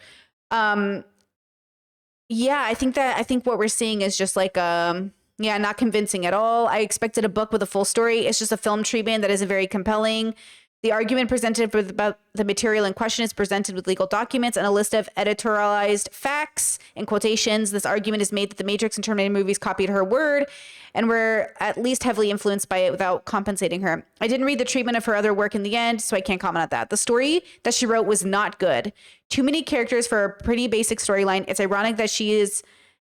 Yeah, I think what we're seeing is just like, not convincing at all. I expected a book with a full story. It's just a film treatment that isn't very compelling. The argument presented about the material in question is presented with legal documents and a list of editorialized facts and quotations. This argument is made that the Matrix and Terminator movies copied her word and were at least heavily influenced by it without compensating her. I didn't read the treatment of her other work in the end, so I can't comment on that. The story that she wrote was not good. Too many characters for a pretty basic storyline. It's ironic that she is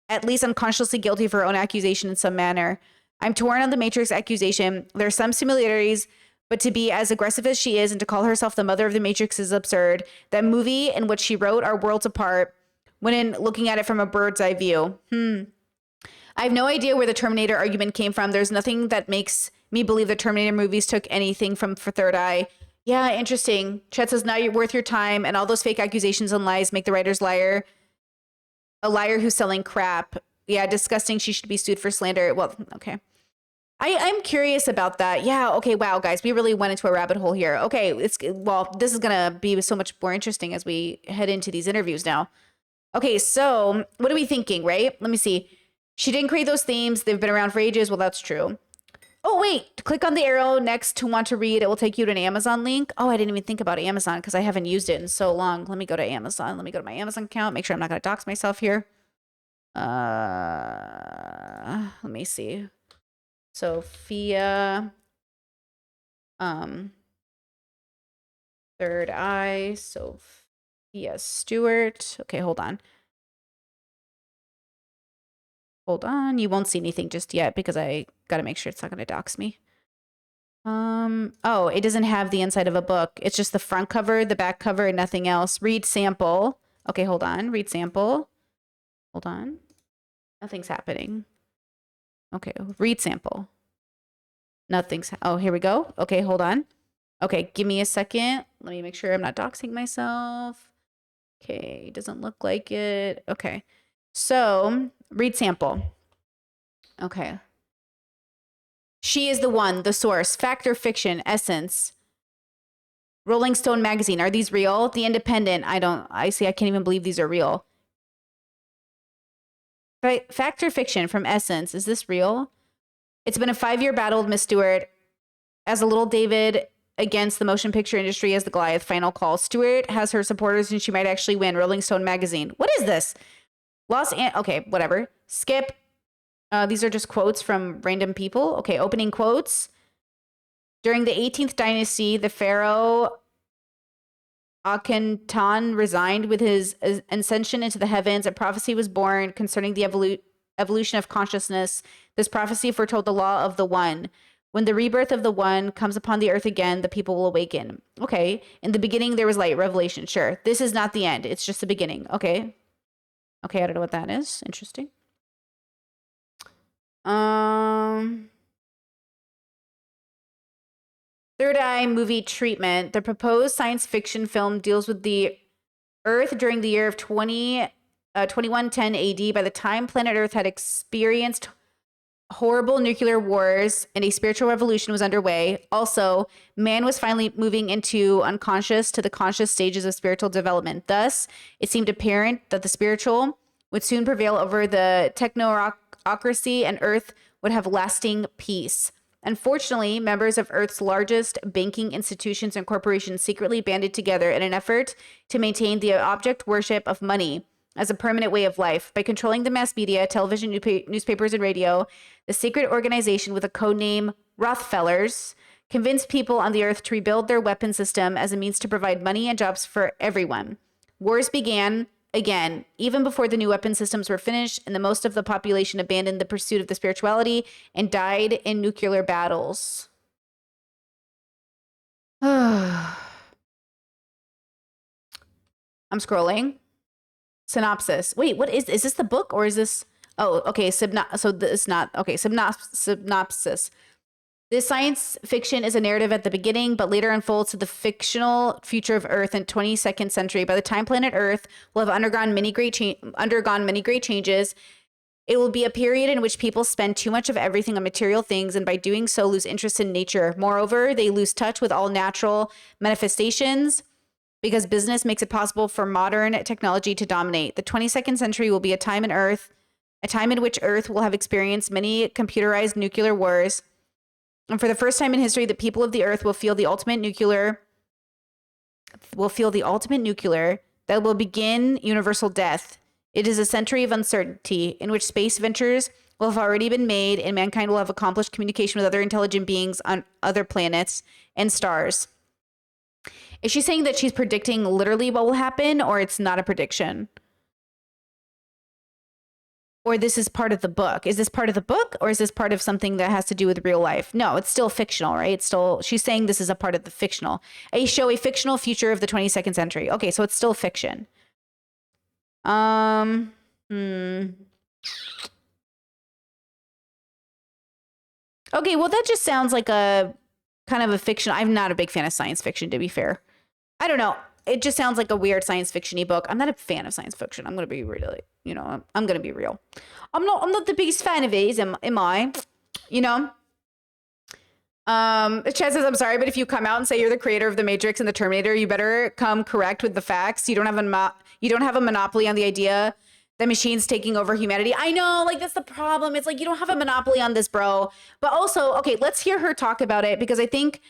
at least unconsciously guilty of her own accusation in some manner. I'm torn on the Matrix accusation. There are some similarities, but to be as aggressive as she is and to call herself the mother of the Matrix is absurd. That movie and what she wrote are worlds apart when in looking at it from a bird's eye view. I have no idea where the Terminator argument came from. There's nothing that makes me believe the Terminator movies took anything from For Third Eye. Yeah, interesting. Chet says, now you're worth your time, and all those fake accusations and lies make the writer's liar a liar who's selling crap. Yeah, disgusting. She should be sued for slander. Well, okay. I'm curious about that. Yeah, okay, wow, guys, we really went into a rabbit hole here. Okay, this is going to be so much more interesting as we head into these interviews now. Okay, so what are we thinking, right? Let me see. She didn't create those themes. They've been around for ages. Well, that's true. Oh, wait, click on the arrow next to want to read. It will take you to an Amazon link. Oh, I didn't even think about Amazon because I haven't used it in so long. Let me go to Amazon. Let me go to my Amazon account. Make sure I'm not going to dox myself here. Let me see. Sophia, Third Eye, Sophia Stewart. Okay, hold on. Hold on. You won't see anything just yet because I got to make sure it's not going to dox me. Oh, it doesn't have the inside of a book. It's just the front cover, the back cover, and nothing else. Read sample. Okay, hold on. Read sample. Hold on. Nothing's happening. Okay, read sample. Nothing's, oh, here we go. Okay, hold on. Okay, give me a second. Let me make sure I'm not doxing myself. Okay, doesn't look like it. Okay, so read sample. Okay. She is the one, the source, fact or fiction, essence. Rolling Stone magazine, are these real? The Independent, I can't even believe these are real. Fact or fiction from Essence, is this real? It's been a 5-year battle with Miss Stewart as a little David against the motion picture industry as the Goliath. Final call. Stewart has her supporters and she might actually win. Rolling Stone magazine. What is this? Okay, whatever. Skip. These are just quotes from random people. Okay, opening quotes. During the 18th dynasty, the pharaoh Akhenaten resigned with his ascension into the heavens. A prophecy was born concerning the evolution of consciousness. This prophecy foretold the law of the One. When the rebirth of the One comes upon the earth again, the people will awaken. Okay. In the beginning, there was light. Revelation. Sure. This is not the end. It's just the beginning. Okay. Okay. I don't know what that is. Interesting. Third Eye movie treatment. The proposed science fiction film deals with the Earth during the year of 2110 AD. By the time planet Earth had experienced horrible nuclear wars and a spiritual revolution was underway. Also, man was finally moving into unconscious to the conscious stages of spiritual development. Thus, it seemed apparent that the spiritual would soon prevail over the technocracy and Earth would have lasting peace. Unfortunately, members of Earth's largest banking institutions and corporations secretly banded together in an effort to maintain the object worship of money as a permanent way of life. By controlling the mass media, television, newspapers, and radio, the secret organization with a code name Rothfellers convinced people on the Earth to rebuild their weapon system as a means to provide money and jobs for everyone. Wars began again, even before the new weapon systems were finished, and the most of the population abandoned the pursuit of the spirituality and died in nuclear battles. I'm scrolling. Synopsis. Wait, what is this the book or is this? Oh, okay. Synopsis. This science fiction is a narrative at the beginning, but later unfolds to the fictional future of Earth in 22nd century. By the time planet Earth will have undergone many great changes, it will be a period in which people spend too much of everything on material things, and by doing so lose interest in nature. Moreover, they lose touch with all natural manifestations because business makes it possible for modern technology to dominate. The 22nd century will be a time in which Earth will have experienced many computerized nuclear wars. And for the first time in history, the people of the Earth will feel the ultimate nuclear that will begin universal death. It is a century of uncertainty in which space ventures will have already been made and mankind will have accomplished communication with other intelligent beings on other planets and stars. Is she saying that she's predicting literally what will happen, or it's not a prediction? Or this is part of the book? Is this part of the book, or is this part of something that has to do with real life? No, it's still fictional, right? It's still, she's saying this is a part of the fictional. A fictional future of the 22nd century. Okay, so it's still fiction. Okay, well, that just sounds like a kind of a fiction. I'm not a big fan of science fiction, to be fair. I don't know. It just sounds like a weird science fiction-y book. I'm not a fan of science fiction. I'm going to be really, I'm going to be real. I'm not the biggest fan of it, am I? Chad says, I'm sorry, but if you come out and say you're the creator of The Matrix and The Terminator, you better come correct with the facts. You don't have a monopoly on the idea that machines taking over humanity. I know, like, that's the problem. It's like, you don't have a monopoly on this, bro. But also, okay, let's hear her talk about it, because I think,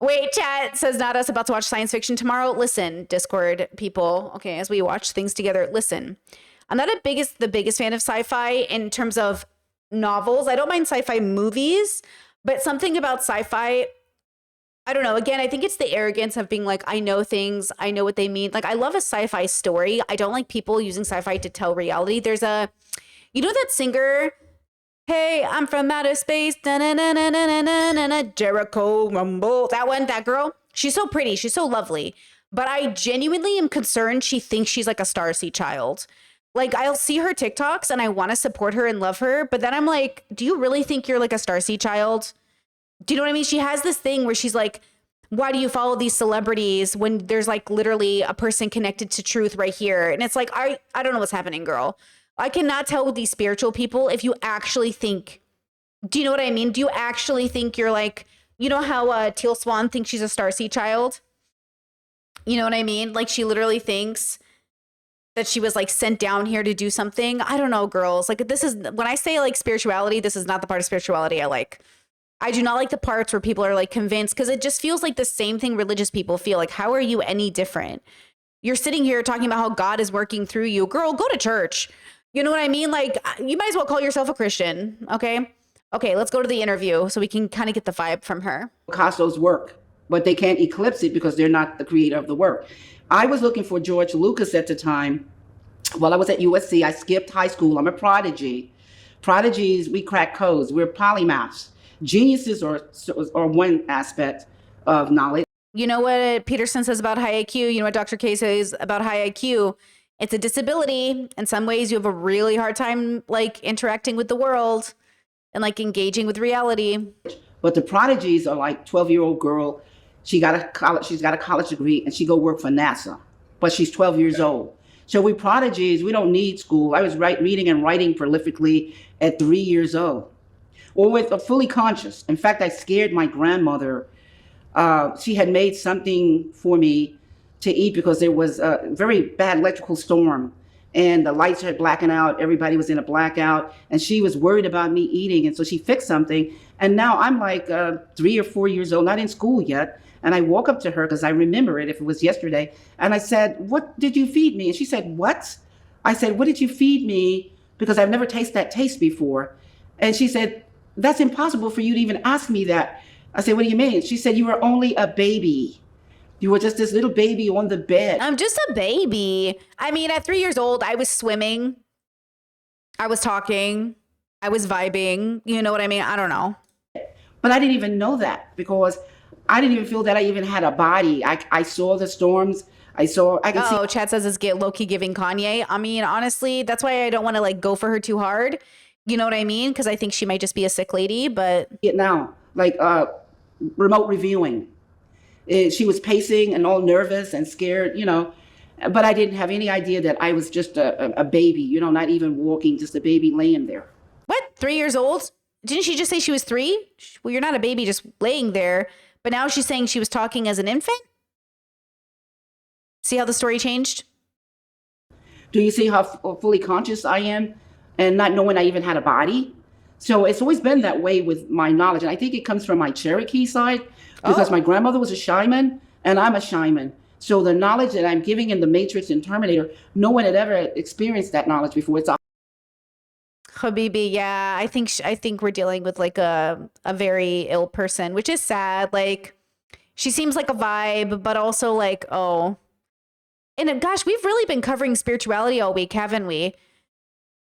wait, chat says, not us, about to watch science fiction tomorrow. Listen, Discord people, okay, as we watch things together, listen. I'm not the biggest fan of sci-fi in terms of novels. I don't mind sci-fi movies, but something about sci-fi, I don't know. Again, I think it's the arrogance of being like, I know things, I know what they mean. Like, I love a sci-fi story. I don't like people using sci-fi to tell reality. There's that singer, hey, I'm from outer space, Jericho Rumble. That girl, she's so pretty, she's so lovely. But I genuinely am concerned she thinks she's like a Starseed child. Like, I'll see her TikToks and I want to support her and love her, but then I'm like, do you really think you're like a Starseed child? Do you know what I mean? She has this thing where she's like, why do you follow these celebrities when there's like literally a person connected to truth right here? And it's like, I don't know what's happening, girl. I cannot tell with these spiritual people if you actually think, do you know what I mean? Do you actually think you're like, you know how Teal Swan thinks she's a Starseed child? You know what I mean? Like, she literally thinks that she was like sent down here to do something. I don't know, girls. Like, this is, when I say like spirituality, this is not the part of spirituality I like. I do not like the parts where people are like convinced, because it just feels like the same thing religious people feel. Like, how are you any different? You're sitting here talking about how God is working through you. Girl, go to church. You know what I mean? Like, you might as well call yourself a Christian, okay? Okay, let's go to the interview so we can kind of get the vibe from her. Picasso's work, but they can't eclipse it because they're not the creator of the work. I was looking for George Lucas at the time. While I was at USC, I skipped high school. I'm a prodigy. Prodigies, we crack codes. We're polymaths. Geniuses are one aspect of knowledge. You know what Peterson says about high IQ? You know what Dr. K says about high IQ? It's a disability. In some ways, you have a really hard time like interacting with the world and like engaging with reality. But the prodigies are like 12-year-old girl. She's got a college degree and she go work for NASA, but she's 12 years old. So we prodigies, we don't need school. I was reading and writing prolifically at 3 years old, or with a fully conscious. In fact, I scared my grandmother. She had made something for me to eat because there was a very bad electrical storm and the lights had blacking out. Everybody was in a blackout, and she was worried about me eating, and so she fixed something. And now I'm like 3 or 4 years old, not in school yet. And I walk up to her because I remember it if it was yesterday. And I said, "What did you feed me?" And she said, "What?" I said, "What did you feed me?" Because I've never tasted that taste before. And she said, "That's impossible for you to even ask me that." I said, "What do you mean?" She said, "You were only a baby. You were just this little baby on the bed." I'm just a baby. I mean, at 3 years old, I was swimming. I was talking. I was vibing. You know what I mean? I don't know. But I didn't even know that because I didn't even feel that I even had a body. I saw the storms. I could see Chad says it's low-key giving Kanye. I mean, honestly, that's why I don't want to like go for her too hard. You know what I mean? Because I think she might just be a sick lady, but it now, like remote reviewing. She was pacing and all nervous and scared, but I didn't have any idea that I was just a baby, not even walking, just a baby laying there. What? 3 years old? Didn't she just say she was 3? Well, you're not a baby just laying there, but now she's saying she was talking as an infant? See how the story changed? Do you see how fully conscious I am and not knowing I even had a body? So it's always been that way with my knowledge. And I think it comes from my Cherokee side because my grandmother was a shaman and I'm a shaman. So the knowledge that I'm giving in the Matrix and Terminator, no one had ever experienced that knowledge before. It's Habibi, yeah, I think we're dealing with like a very ill person, which is sad. Like, she seems like a vibe, but also like, oh. And gosh, we've really been covering spirituality all week, haven't we?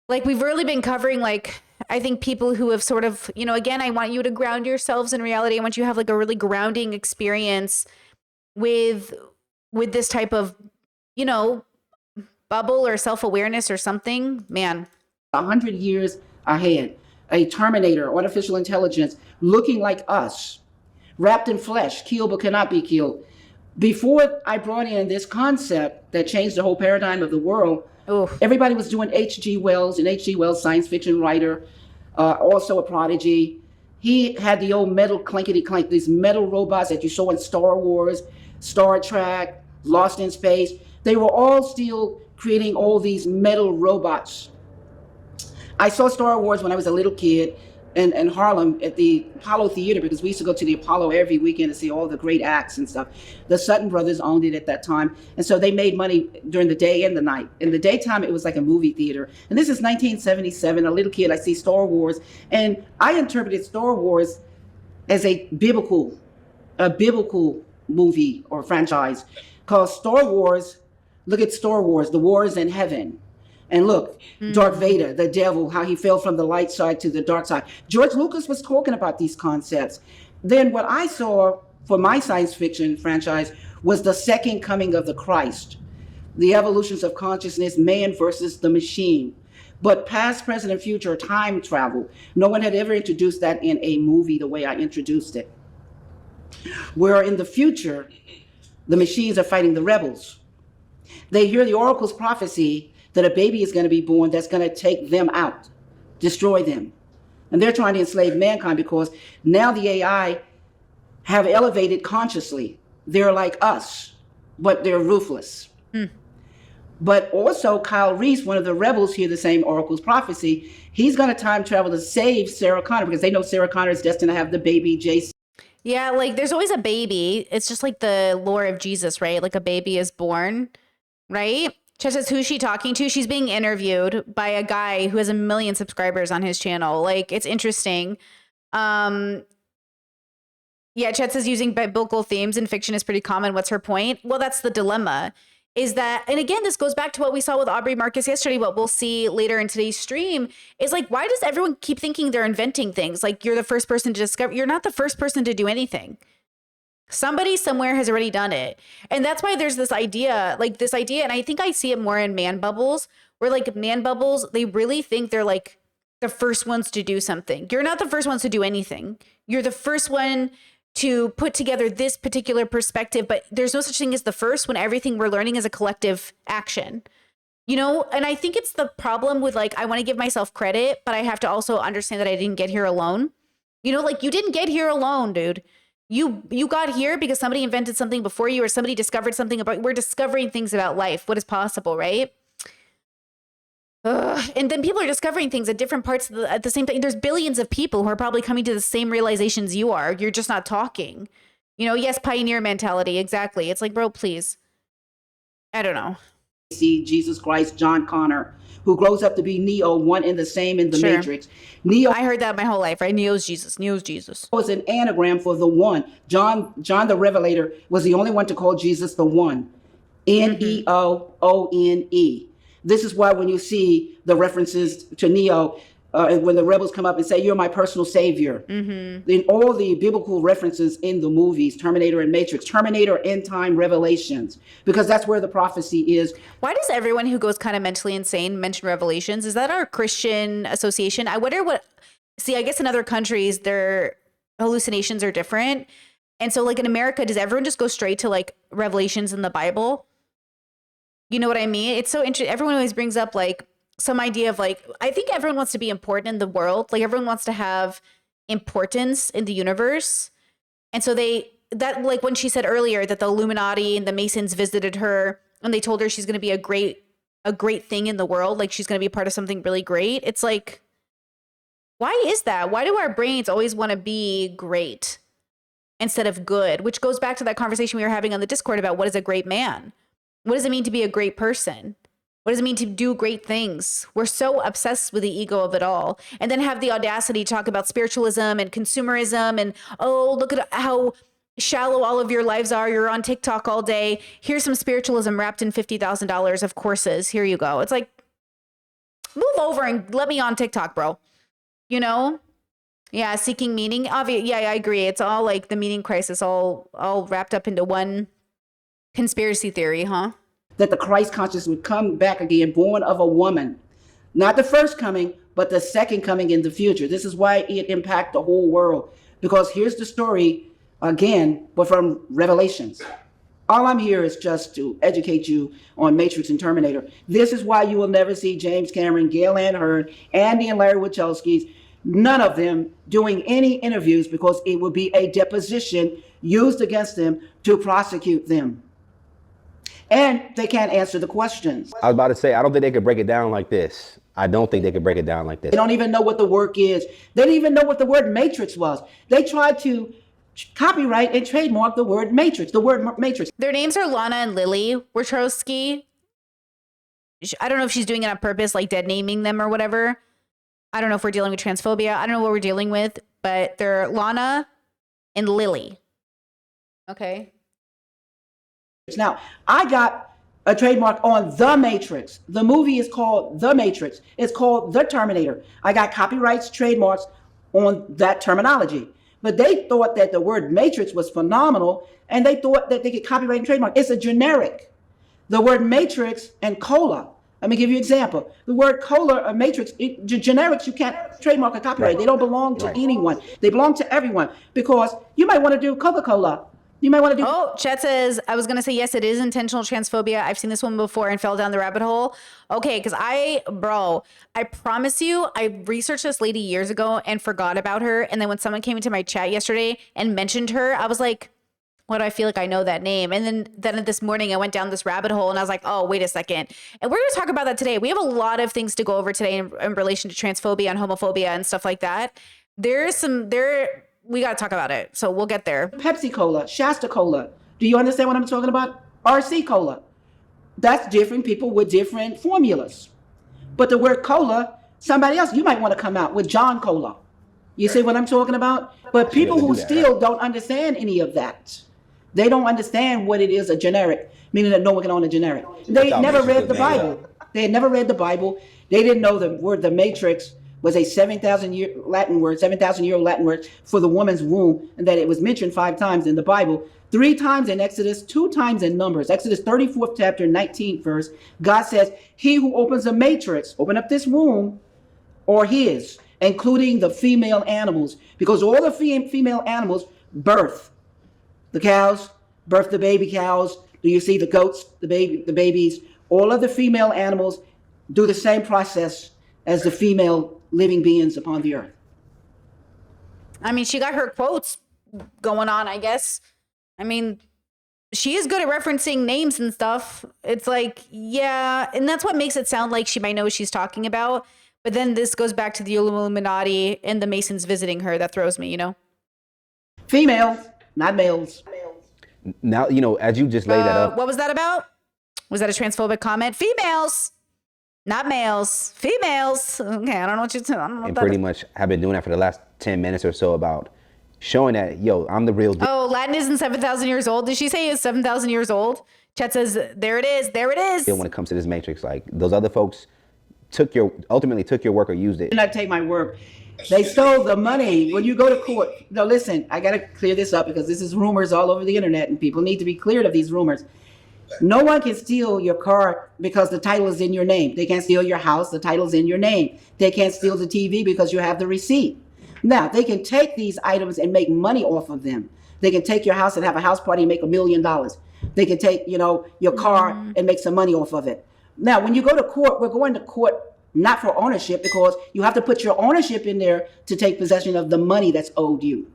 Like, we've really been covering, like, I think people who have sort of, again, I want you to ground yourselves in reality. I want you to have like a really grounding experience with this type of, bubble or self-awareness or something. Man. 100 years ahead. A Terminator, artificial intelligence, looking like us, wrapped in flesh, killed but cannot be killed. Before I brought in this concept that changed the whole paradigm of the world, everybody was doing H.G. Wells, and H.G. Wells, science fiction writer, also a prodigy. He had the old metal clinkety clank, these metal robots that you saw in Star Wars, Star Trek, Lost in Space. They were all still creating all these metal robots. I saw Star Wars when I was a little kid in Harlem at the Apollo Theater because we used to go to the Apollo every weekend to see all the great acts and stuff. The Sutton brothers owned it at that time. And so they made money during the day and the night. In the daytime, it was like a movie theater. And this is 1977, a little kid, I see Star Wars. And I interpreted Star Wars as a biblical movie or franchise called Star Wars. Look at Star Wars, the wars in heaven. And look, Darth Vader, the devil, how he fell from the light side to the dark side. George Lucas was talking about these concepts. Then what I saw for my science fiction franchise was the second coming of the Christ, the evolutions of consciousness, man versus the machine. But past, present, and future, time travel. No one had ever introduced that in a movie the way I introduced it. Where in the future, the machines are fighting the rebels. They hear the oracle's prophecy that a baby is going to be born that's going to take them out, destroy them. And they're trying to enslave mankind because now the AI have elevated consciously. They're like us, but they're ruthless. But also Kyle Reese, one of the rebels, hear the same oracle's prophecy. He's going to time travel to save Sarah Connor because they know Sarah Connor is destined to have the baby Jason. Yeah, like there's always a baby. It's just like the lore of Jesus, right? Like a baby is born, right? Chet says, who's she talking to? She's being interviewed by a guy who has 1 million subscribers on his channel. Like, it's interesting. Yeah, Chet says using biblical themes in fiction is pretty common. What's her point? Well, that's the dilemma. Is that, and again, this goes back to what we saw with Aubrey Marcus yesterday, what we'll see later in today's stream, is like, why does everyone keep thinking they're inventing things? Like, you're the first person to discover, you're not the first person to do anything. Somebody somewhere has already done it. And that's why there's this idea, and I think I see it more in man bubbles, where like man bubbles, they really think they're like the first ones to do something. You're not the first ones to do anything. You're the first one to put together this particular perspective, but there's no such thing as the first when everything we're learning is a collective action. And I think it's the problem with like, I want to give myself credit, but I have to also understand that I didn't get here alone. Like you didn't get here alone, dude. You got here because somebody invented something before you or somebody discovered something about, we're discovering things about life, what is possible, right? And then people are discovering things at different parts of at the same time. There's billions of people who are probably coming to the same realizations you are. You're just not talking. Yes, pioneer mentality. Exactly. It's like, bro, please. I don't know. See Jesus Christ, John Connor, who grows up to be Neo, one and the same in the Sure. Matrix. Neo I heard that my whole life, right? Neo's Jesus. Neo's Jesus. was an anagram for the one. John the Revelator was the only one to call Jesus the one. Neoone. This is why when you see the references to Neo, when the rebels come up and say, "You're my personal savior," in all the biblical references in the movies, Terminator and Matrix, Terminator end time revelations, because that's where the prophecy is. Why does everyone who goes kind of mentally insane mention Revelations? Is that our Christian association? I wonder what. See, I guess in other countries, their hallucinations are different. And so, like in America, does everyone just go straight to like Revelations in the Bible? You know what I mean? It's so interesting. Everyone always brings up like some idea of like, I think everyone wants to be important in the world. Like everyone wants to have importance in the universe. And so like when she said earlier that the Illuminati and the Masons visited her and they told her she's going to be a great thing in the world. Like she's going to be a part of something really great. It's like, why is that? Why do our brains always want to be great instead of good? Which goes back to that conversation we were having on the Discord about what is a great man? What does it mean to be a great person? What does it mean to do great things? We're so obsessed with the ego of it all. And then have the audacity to talk about spiritualism and consumerism and, oh, look at how shallow all of your lives are. You're on TikTok all day. Here's some spiritualism wrapped in $50,000 of courses. Here you go. It's like, move over and let me on TikTok, bro. Yeah, seeking meaning. Yeah, I agree. It's all like the meaning crisis all wrapped up into one conspiracy theory, huh? That the Christ consciousness would come back again, born of a woman. Not the first coming, but the second coming in the future. This is why it impacts the whole world. Because here's the story again, but from Revelations. All I'm here is just to educate you on Matrix and Terminator. This is why you will never see James Cameron, Gail Ann Hurd, Andy and Larry Wachowski's, none of them doing any interviews, because it would be a deposition used against them to prosecute them. And they can't answer the questions. I was about to say, I don't think they could break it down like this. I don't think they could break it down like this. They don't even know what the work is. They didn't even know what the word matrix was. They tried to copyright and trademark the word matrix, matrix. Their names are Lana and Lily Wachowski. I don't know if she's doing it on purpose, like dead naming them or whatever. I don't know if we're dealing with transphobia. I don't know what we're dealing with, but they're Lana and Lily. Okay. Now, I got a trademark on The Matrix. The movie is called The Matrix. It's called The Terminator. I got copyrights, trademarks on that terminology. But they thought that the word matrix was phenomenal, and they thought that they could copyright and trademark. It's a generic. The word matrix and cola. Let me give you an example. The word cola or matrix, generics, you can't trademark or copyright. They don't belong to anyone. They belong to everyone, because you might want to do Coca-Cola. You might want to do. Oh, Chet says, I was going to say, yes, it is intentional transphobia. I've seen this one before and fell down the rabbit hole. Okay, because I promise you, I researched this lady years ago and forgot about her. And then when someone came into my chat yesterday and mentioned her, I was like, what do I feel like I know that name? And then this morning I went down this rabbit hole and I was like, oh, wait a second. And we're going to talk about that today. We have a lot of things to go over today in relation to transphobia and homophobia and stuff like that. We got to talk about it. So we'll get there. Pepsi Cola, Shasta Cola. Do you understand what I'm talking about? RC Cola. That's different people with different formulas. But the word cola, somebody else, you might want to come out with John Cola. You see what I'm talking about? But people who still don't understand any of that. They don't understand what it is, a generic, meaning that no one can own a generic. They never read the Bible. They had never read the Bible. They didn't know the word the matrix was a 7,000-year Latin word, 7,000-year-old Latin word for the woman's womb, and that it was mentioned 5 times in the Bible, 3 times in Exodus, 2 times in Numbers. Exodus 34th chapter, 19th verse, God says, he who opens a matrix, open up this womb, or his, including the female animals, because all the female animals birth. The cows birth the baby cows. Do you see the goats, the babies? All of the female animals do the same process as the female living beings upon the earth. I mean, she got her quotes going on, I guess. I mean, she is good at referencing names and stuff. It's like, yeah, and that's what makes it sound like she might know what she's talking about. But then this goes back to the Illuminati and the Masons visiting her. That throws me, you know? Females, not males. Now, you know, as you just laid that up, What was that about? Was that a transphobic comment? Females, not males. Females. Okay, I don't know what you're saying. and pretty much have been doing that for the last 10 minutes or so about showing that, yo, I'm the real deal. Oh, Latin isn't 7,000 years old. Did she say it's 7,000 years old? Chat says, there it is. There it is. When it comes to this Matrix, like those other folks ultimately took your work or used it. Did not take my work. They stole the money. When you go to court, no, listen, I got to clear this up because this is rumors all over the internet and people need to be cleared of these rumors. No one can steal your car because the title is in your name. They can't steal your house. The title's in your name. They can't steal the TV because you have the receipt. Now, they can take these items and make money off of them. They can take your house and have a house party and make $1 million. They can take, you know, your car and make some money off of it. Now, when you go to court, we're going to court not for ownership because you have to put your ownership in there to take possession of the money that's owed you.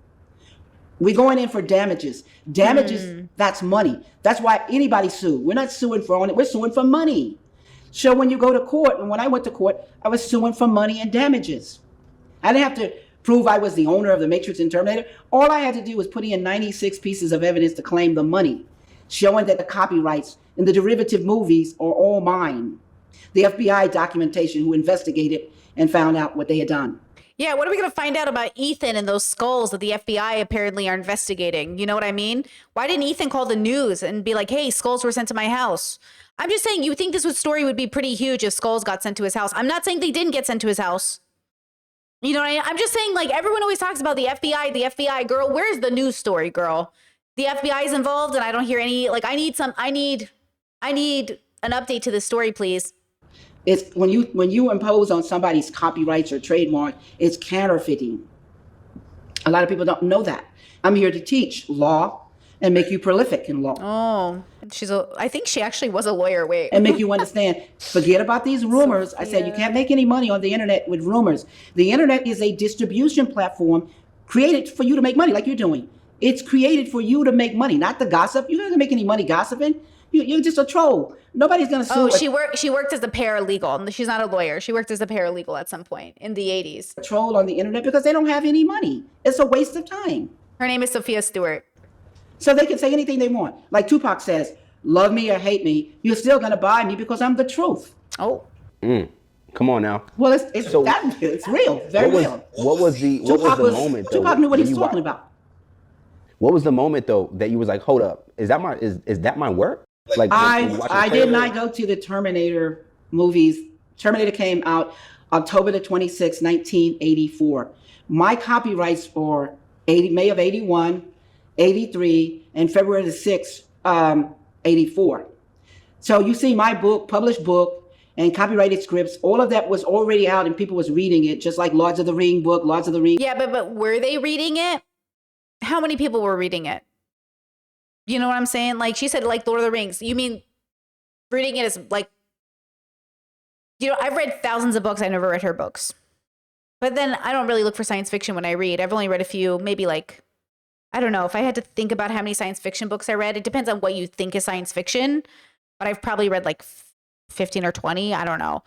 We're going in for damages. Damages, that's money. That's why anybody sue. We're not suing for owning, we're suing for money. So when you go to court, and when I went to court, I was suing for money and damages. I didn't have to prove I was the owner of the Matrix and Terminator. All I had to do was put in 96 pieces of evidence to claim the money, showing that the copyrights and the derivative movies are all mine. The FBI documentation who investigated and found out what they had done. Yeah, what are we going to find out about Ethan and those skulls that the FBI apparently are investigating? You know what I mean? Why didn't Ethan call the news and be like, hey, skulls were sent to my house? I'm just saying, you think this story would be pretty huge if skulls got sent to his house. I'm not saying they didn't get sent to his house. You know what I mean? I'm just saying, like, everyone always talks about the FBI, the FBI. Girl, where's the news story, girl? The FBI is involved and I don't hear any, like, I need an update to this story, please. It's when you impose on somebody's copyrights or trademark, it's counterfeiting. A lot of people don't know that. I'm here to teach law and make you prolific in law. Oh, I think she actually was a lawyer. Wait. And make you understand. Forget about these rumors. I said you can't make any money on the internet with rumors. The internet is a distribution platform created for you to make money, like you're doing. It's created for you to make money, not the gossip. You're not gonna make any money gossiping. You're just a troll. Nobody's gonna sue. Oh, she worked as a paralegal. She's not a lawyer. She worked as a paralegal at some point in the 80s. A troll on the internet because they don't have any money. It's a waste of time. Her name is Sophia Stewart. So they can say anything they want. Like Tupac says, love me or hate me, you're still gonna buy me because I'm the truth. Oh. Come on now. Well, it's real, very real. What was the moment though? Tupac knew what he was talking about. What was the moment though that you was like, hold up, is that my work? Like I did not go to the Terminator movies. Terminator came out October the 26th, 1984. My copyrights are May of 81, 83, and February the 6th, 84. So you see my book, published book, and copyrighted scripts, all of that was already out and people was reading it, just like Lords of the Ring book, Lords of the Ring. Yeah, but were they reading it? How many people were reading it? You know what I'm saying? Like she said, like Lord of the Rings. You mean reading it is like, you know, I've read thousands of books. I never read her books. But then I don't really look for science fiction when I read. I've only read a few, maybe like, I don't know. If I had to think about how many science fiction books I read, it depends on what you think is science fiction. But I've probably read like 15 or 20. I don't know.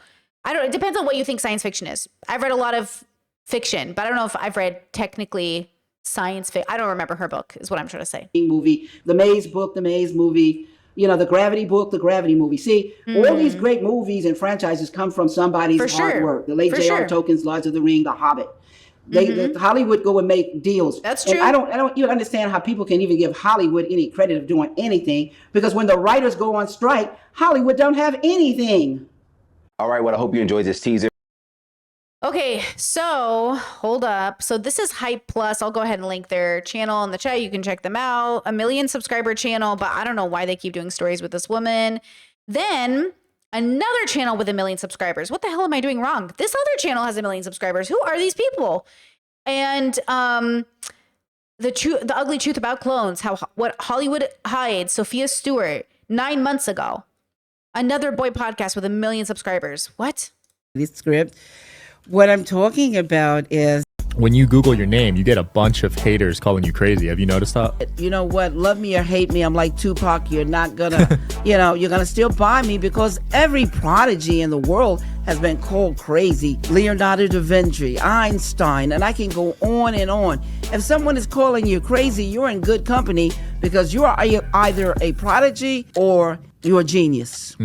It depends on what you think science fiction is. I've read a lot of fiction, but I don't know if I've read technically science fiction. I don't remember her book is what I'm trying to say. Movie, the Maze book, the Maze movie, you know, the Gravity book, the Gravity movie. See, all these great movies and franchises come from somebody's hard work. The late J.R. Tolkien's Lords of the Ring, The Hobbit. The Hollywood go and make deals. That's true. And I don't even understand how people can even give Hollywood any credit of doing anything, because when the writers go on strike, Hollywood don't have anything. All right, well, I hope you enjoyed this teaser. Okay, so hold up. So this is Hype Plus. I'll go ahead and link their channel in the chat. You can check them out. 1 million subscriber channel, but I don't know why they keep doing stories with this woman. Then another channel with 1 million subscribers. What the hell am I doing wrong? This other channel has 1 million subscribers. Who are these people? And the ugly truth about clones. What Hollywood hides. Sophia Stewart 9 months ago. Another boy podcast with 1 million subscribers. What? This script. What I'm talking about is when you Google your name, you get a bunch of haters calling you crazy. Have you noticed that? You know what? Love me or hate me, I'm like Tupac. You're not gonna, you're gonna still buy me because every prodigy in the world has been called crazy. Leonardo da Vinci, Einstein, and I can go on and on. If someone is calling you crazy, you're in good company because you are either a prodigy or you're a genius.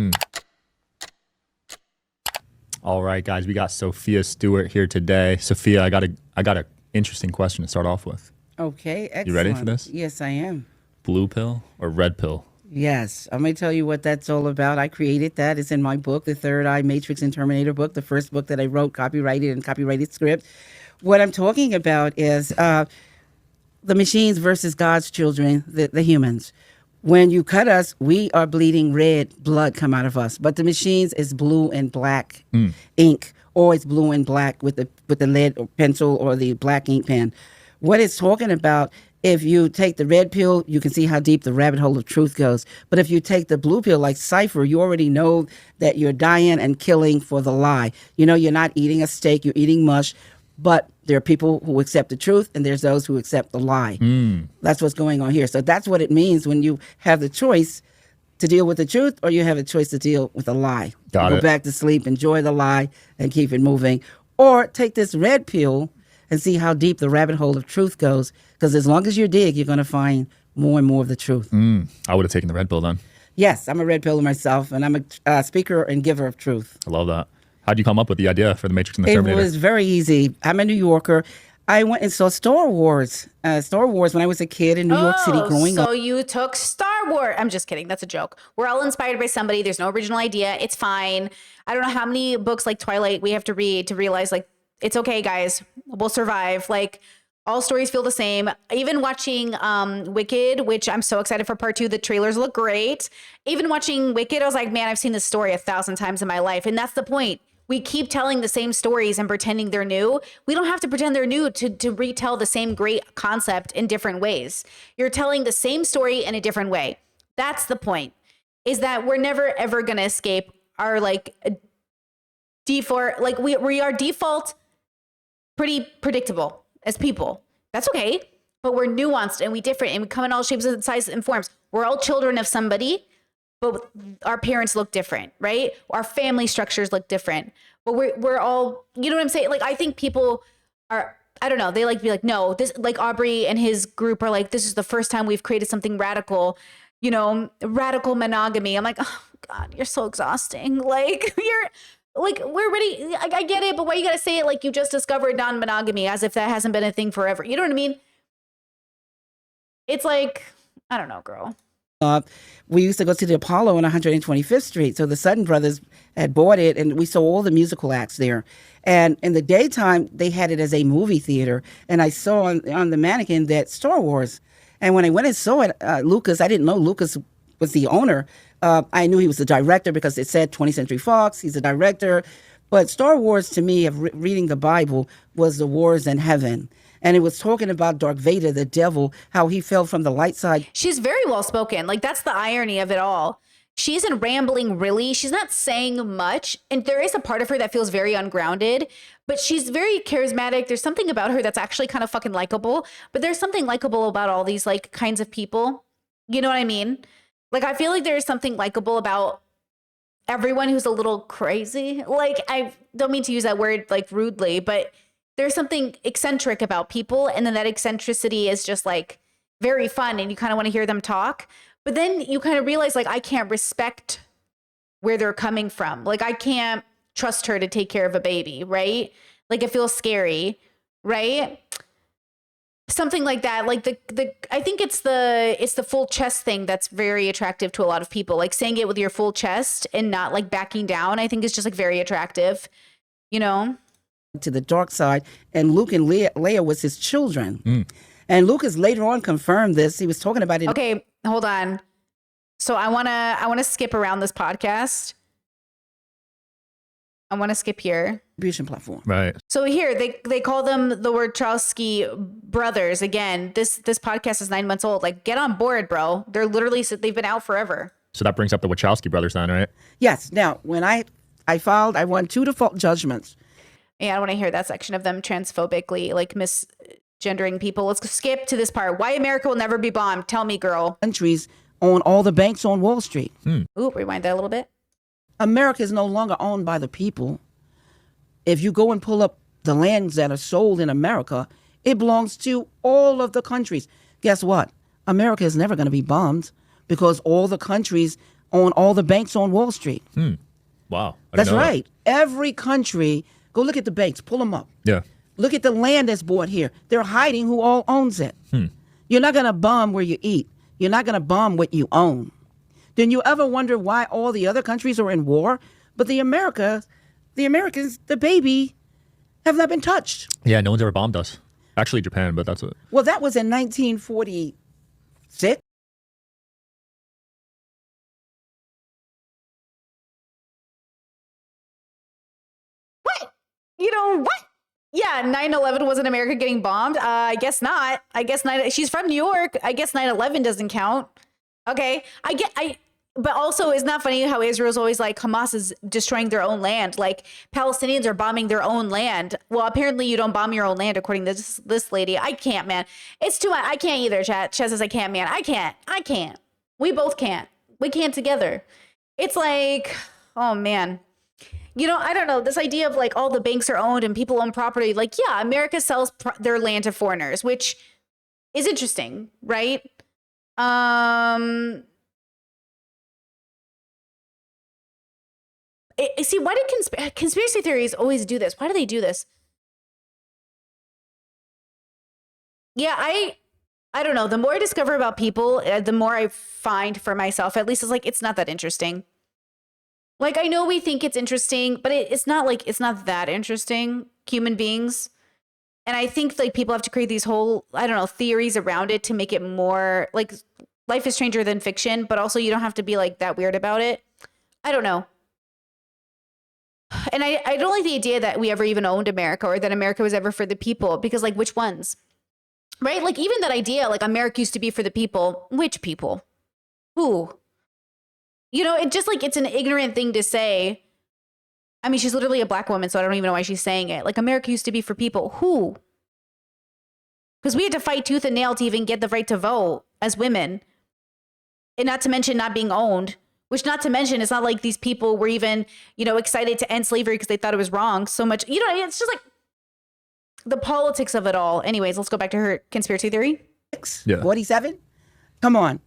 All right, guys, we got Sophia Stewart here today. Sophia, I got a interesting question to start off with. Okay, excellent. You ready for this? Yes, I am. Blue pill or red pill? Yes, I'm going to tell you what that's all about. I created that. It's in my book, The Third Eye, Matrix and Terminator book, the first book that I wrote, copyrighted and copyrighted script. What I'm talking about is the machines versus God's children, the humans. When you cut us, we are bleeding red blood come out of us. But the machines is blue and black ink, or it's blue and black with the lead or pencil or the black ink pen. What it's talking about, if you take the red pill, you can see how deep the rabbit hole of truth goes. But if you take the blue pill, like Cypher, you already know that you're dying and killing for the lie. You know, you're not eating a steak, you're eating mush. But there are people who accept the truth, and there's those who accept the lie. That's what's going on here. So that's what it means when you have the choice to deal with the truth, or you have a choice to deal with a lie. Got Go it. back to sleep, enjoy the lie, and keep it moving. Or take this red pill and see how deep the rabbit hole of truth goes. Because as long as you dig, you're going to find more and more of the truth. I would have taken the red pill then. Yes, I'm a red pill myself, and I'm a speaker and giver of truth. I love that. How'd you come up with the idea for the Matrix and the It Terminator? was very easy. I'm a New Yorker. I went and saw Star Wars. Star Wars when I was a kid in New York City growing up. So you took Star Wars. I'm just kidding. That's a joke. We're all inspired by somebody. There's no original idea. It's fine. I don't know how many books like Twilight we have to read to realize like, it's okay, guys. We'll survive. Like all stories feel the same. Even watching Wicked, which I'm so excited for part 2. The trailers look great. Even watching Wicked, I was like, man, I've seen this story 1,000 times in my life. And that's the point. We keep telling the same stories and pretending they're new. We don't have to pretend they're new to retell the same great concept in different ways. You're telling the same story in a different way. That's the point, is that we're never, ever going to escape our like default. Like we are default pretty predictable as people. That's okay. But we're nuanced and we different and we come in all shapes and sizes and forms. We're all children of somebody. But our parents look different, right? Our family structures look different. But we're all, you know what I'm saying? Like, I think people are, I don't know, they like to be like, no, this, like Aubrey and his group are like, this is the first time we've created something radical, you know, radical monogamy. I'm like, oh God, you're so exhausting. Like, you're like, we're ready. I get it, but why you gotta say it like you just discovered non-monogamy as if that hasn't been a thing forever? You know what I mean? It's like, I don't know, girl. We used to go to the Apollo on 125th Street. So the Sutton brothers had bought it, and we saw all the musical acts there. And in the daytime, they had it as a movie theater. And I saw on the mannequin that Star Wars. And when I went and saw it, Lucas, I didn't know Lucas was the owner. I knew he was the director because it said 20th Century Fox. He's a director. But Star Wars, to me, of reading the Bible, was the wars in heaven. And it was talking about Darth Vader, the devil, how he fell from the light side. She's very well spoken. Like, that's the irony of it all. She isn't rambling, really. She's not saying much. And there is a part of her that feels very ungrounded, but she's very charismatic. There's something about her that's actually kind of fucking likable. But there's something likable about all these like kinds of people. You know what I mean? Like, I feel like there's something likable about everyone who's a little crazy. Like, I don't mean to use that word like rudely, but there's something eccentric about people. And then that eccentricity is just like very fun. And you kind of want to hear them talk. But then you kind of realize like, I can't respect where they're coming from. Like, I can't trust her to take care of a baby, right? Like, it feels scary, right? Something like that. Like I think it's the full chest thing that's very attractive to a lot of people. Like saying it with your full chest and not like backing down, I think is just like very attractive, you know? To the dark side, and Luke and Leia was his children. And Lucas later on confirmed this. He was talking about it. Okay, hold on. So I wanna skip around this podcast. I want to skip here. Distribution platform. Right. So here they call them the Wachowski brothers. Again, this podcast is 9 months old. Like, get on board, bro. They're literally, they've been out forever. So that brings up the Wachowski brothers then, right? Yes. Now, when I filed, I won 2 default judgments. Yeah, I don't want to hear that section of them transphobically, like misgendering people. Let's skip to this part. Why America will never be bombed. Tell me, girl. Countries own all the banks on Wall Street. Ooh, rewind that a little bit. America is no longer owned by the people. If you go and pull up the lands that are sold in America, it belongs to all of the countries. Guess what? America is never going to be bombed because all the countries own all the banks on Wall Street. Wow. That's right. Every country, go look at the banks, pull them up. Yeah. Look at the land that's bought here. They're hiding who all owns it. You're not going to bomb where you eat. You're not going to bomb what you own. Then you ever wonder why all the other countries are in war? But the Americans, the baby, have not been touched. Yeah, no one's ever bombed us. Actually, Japan, but that's it. Well, that was in 1946. What? You know what? Yeah, 9/11 wasn't America getting bombed. I guess not. I guess she's from New York. I guess 9/11 doesn't count. Okay, but also, isn't that funny how Israel's always like Hamas is destroying their own land? Like Palestinians are bombing their own land. Well, apparently you don't bomb your own land, according to this lady. I can't, man. It's too much. I can't either, chat. Chat says I can't, man. I can't. We both can't. We can't together. It's like, oh, man. You know, I don't know. This idea of like all the banks are owned and people own property. Like, yeah, America sells their land to foreigners, which is interesting, right? See, why do conspiracy theories always do this? Why do they do this? Yeah, I don't know. The more I discover about people, the more I find for myself, at least, it's like, it's not that interesting. Like, I know we think it's interesting, but it's not that interesting, human beings. And I think like people have to create these whole, I don't know, theories around it to make it more like life is stranger than fiction, but also you don't have to be like that weird about it. I don't know. And I don't like the idea that we ever even owned America or that America was ever for the people, because like, which ones? Right? Like even that idea, like America used to be for the people. Which people? Who? You know, it just like, it's an ignorant thing to say. I mean, she's literally a black woman, so I don't even know why she's saying it. Like America used to be for people. Who? Because we had to fight tooth and nail to even get the right to vote as women. And not to mention not being owned. Which, not to mention, it's not like these people were even, you know, excited to end slavery because they thought it was wrong so much. You know, it's just like the politics of it all. Anyways, let's go back to her conspiracy theory. Yeah. 47? Come on.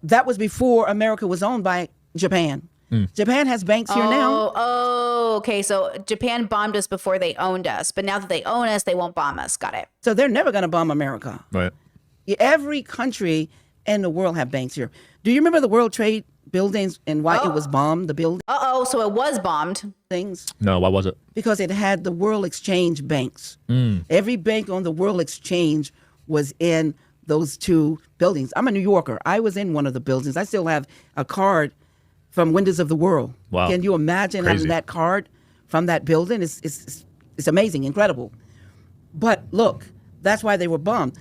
That was before America was owned by Japan. Japan has banks here now. Oh, okay. So Japan bombed us before they owned us. But now that they own us, they won't bomb us. Got it. So they're never going to bomb America. Right. Every country in the world have banks here. Do you remember the World Trade buildings and why it was bombed, the building? So it was bombed. Things? No, why was it? Because it had the World Exchange banks. Every bank on the World Exchange was in those two buildings. I'm a New Yorker. I was in one of the buildings. I still have a card from Windows of the World. Wow. Can you imagine having that card from that building? It's amazing, incredible. But look, that's why they were bombed.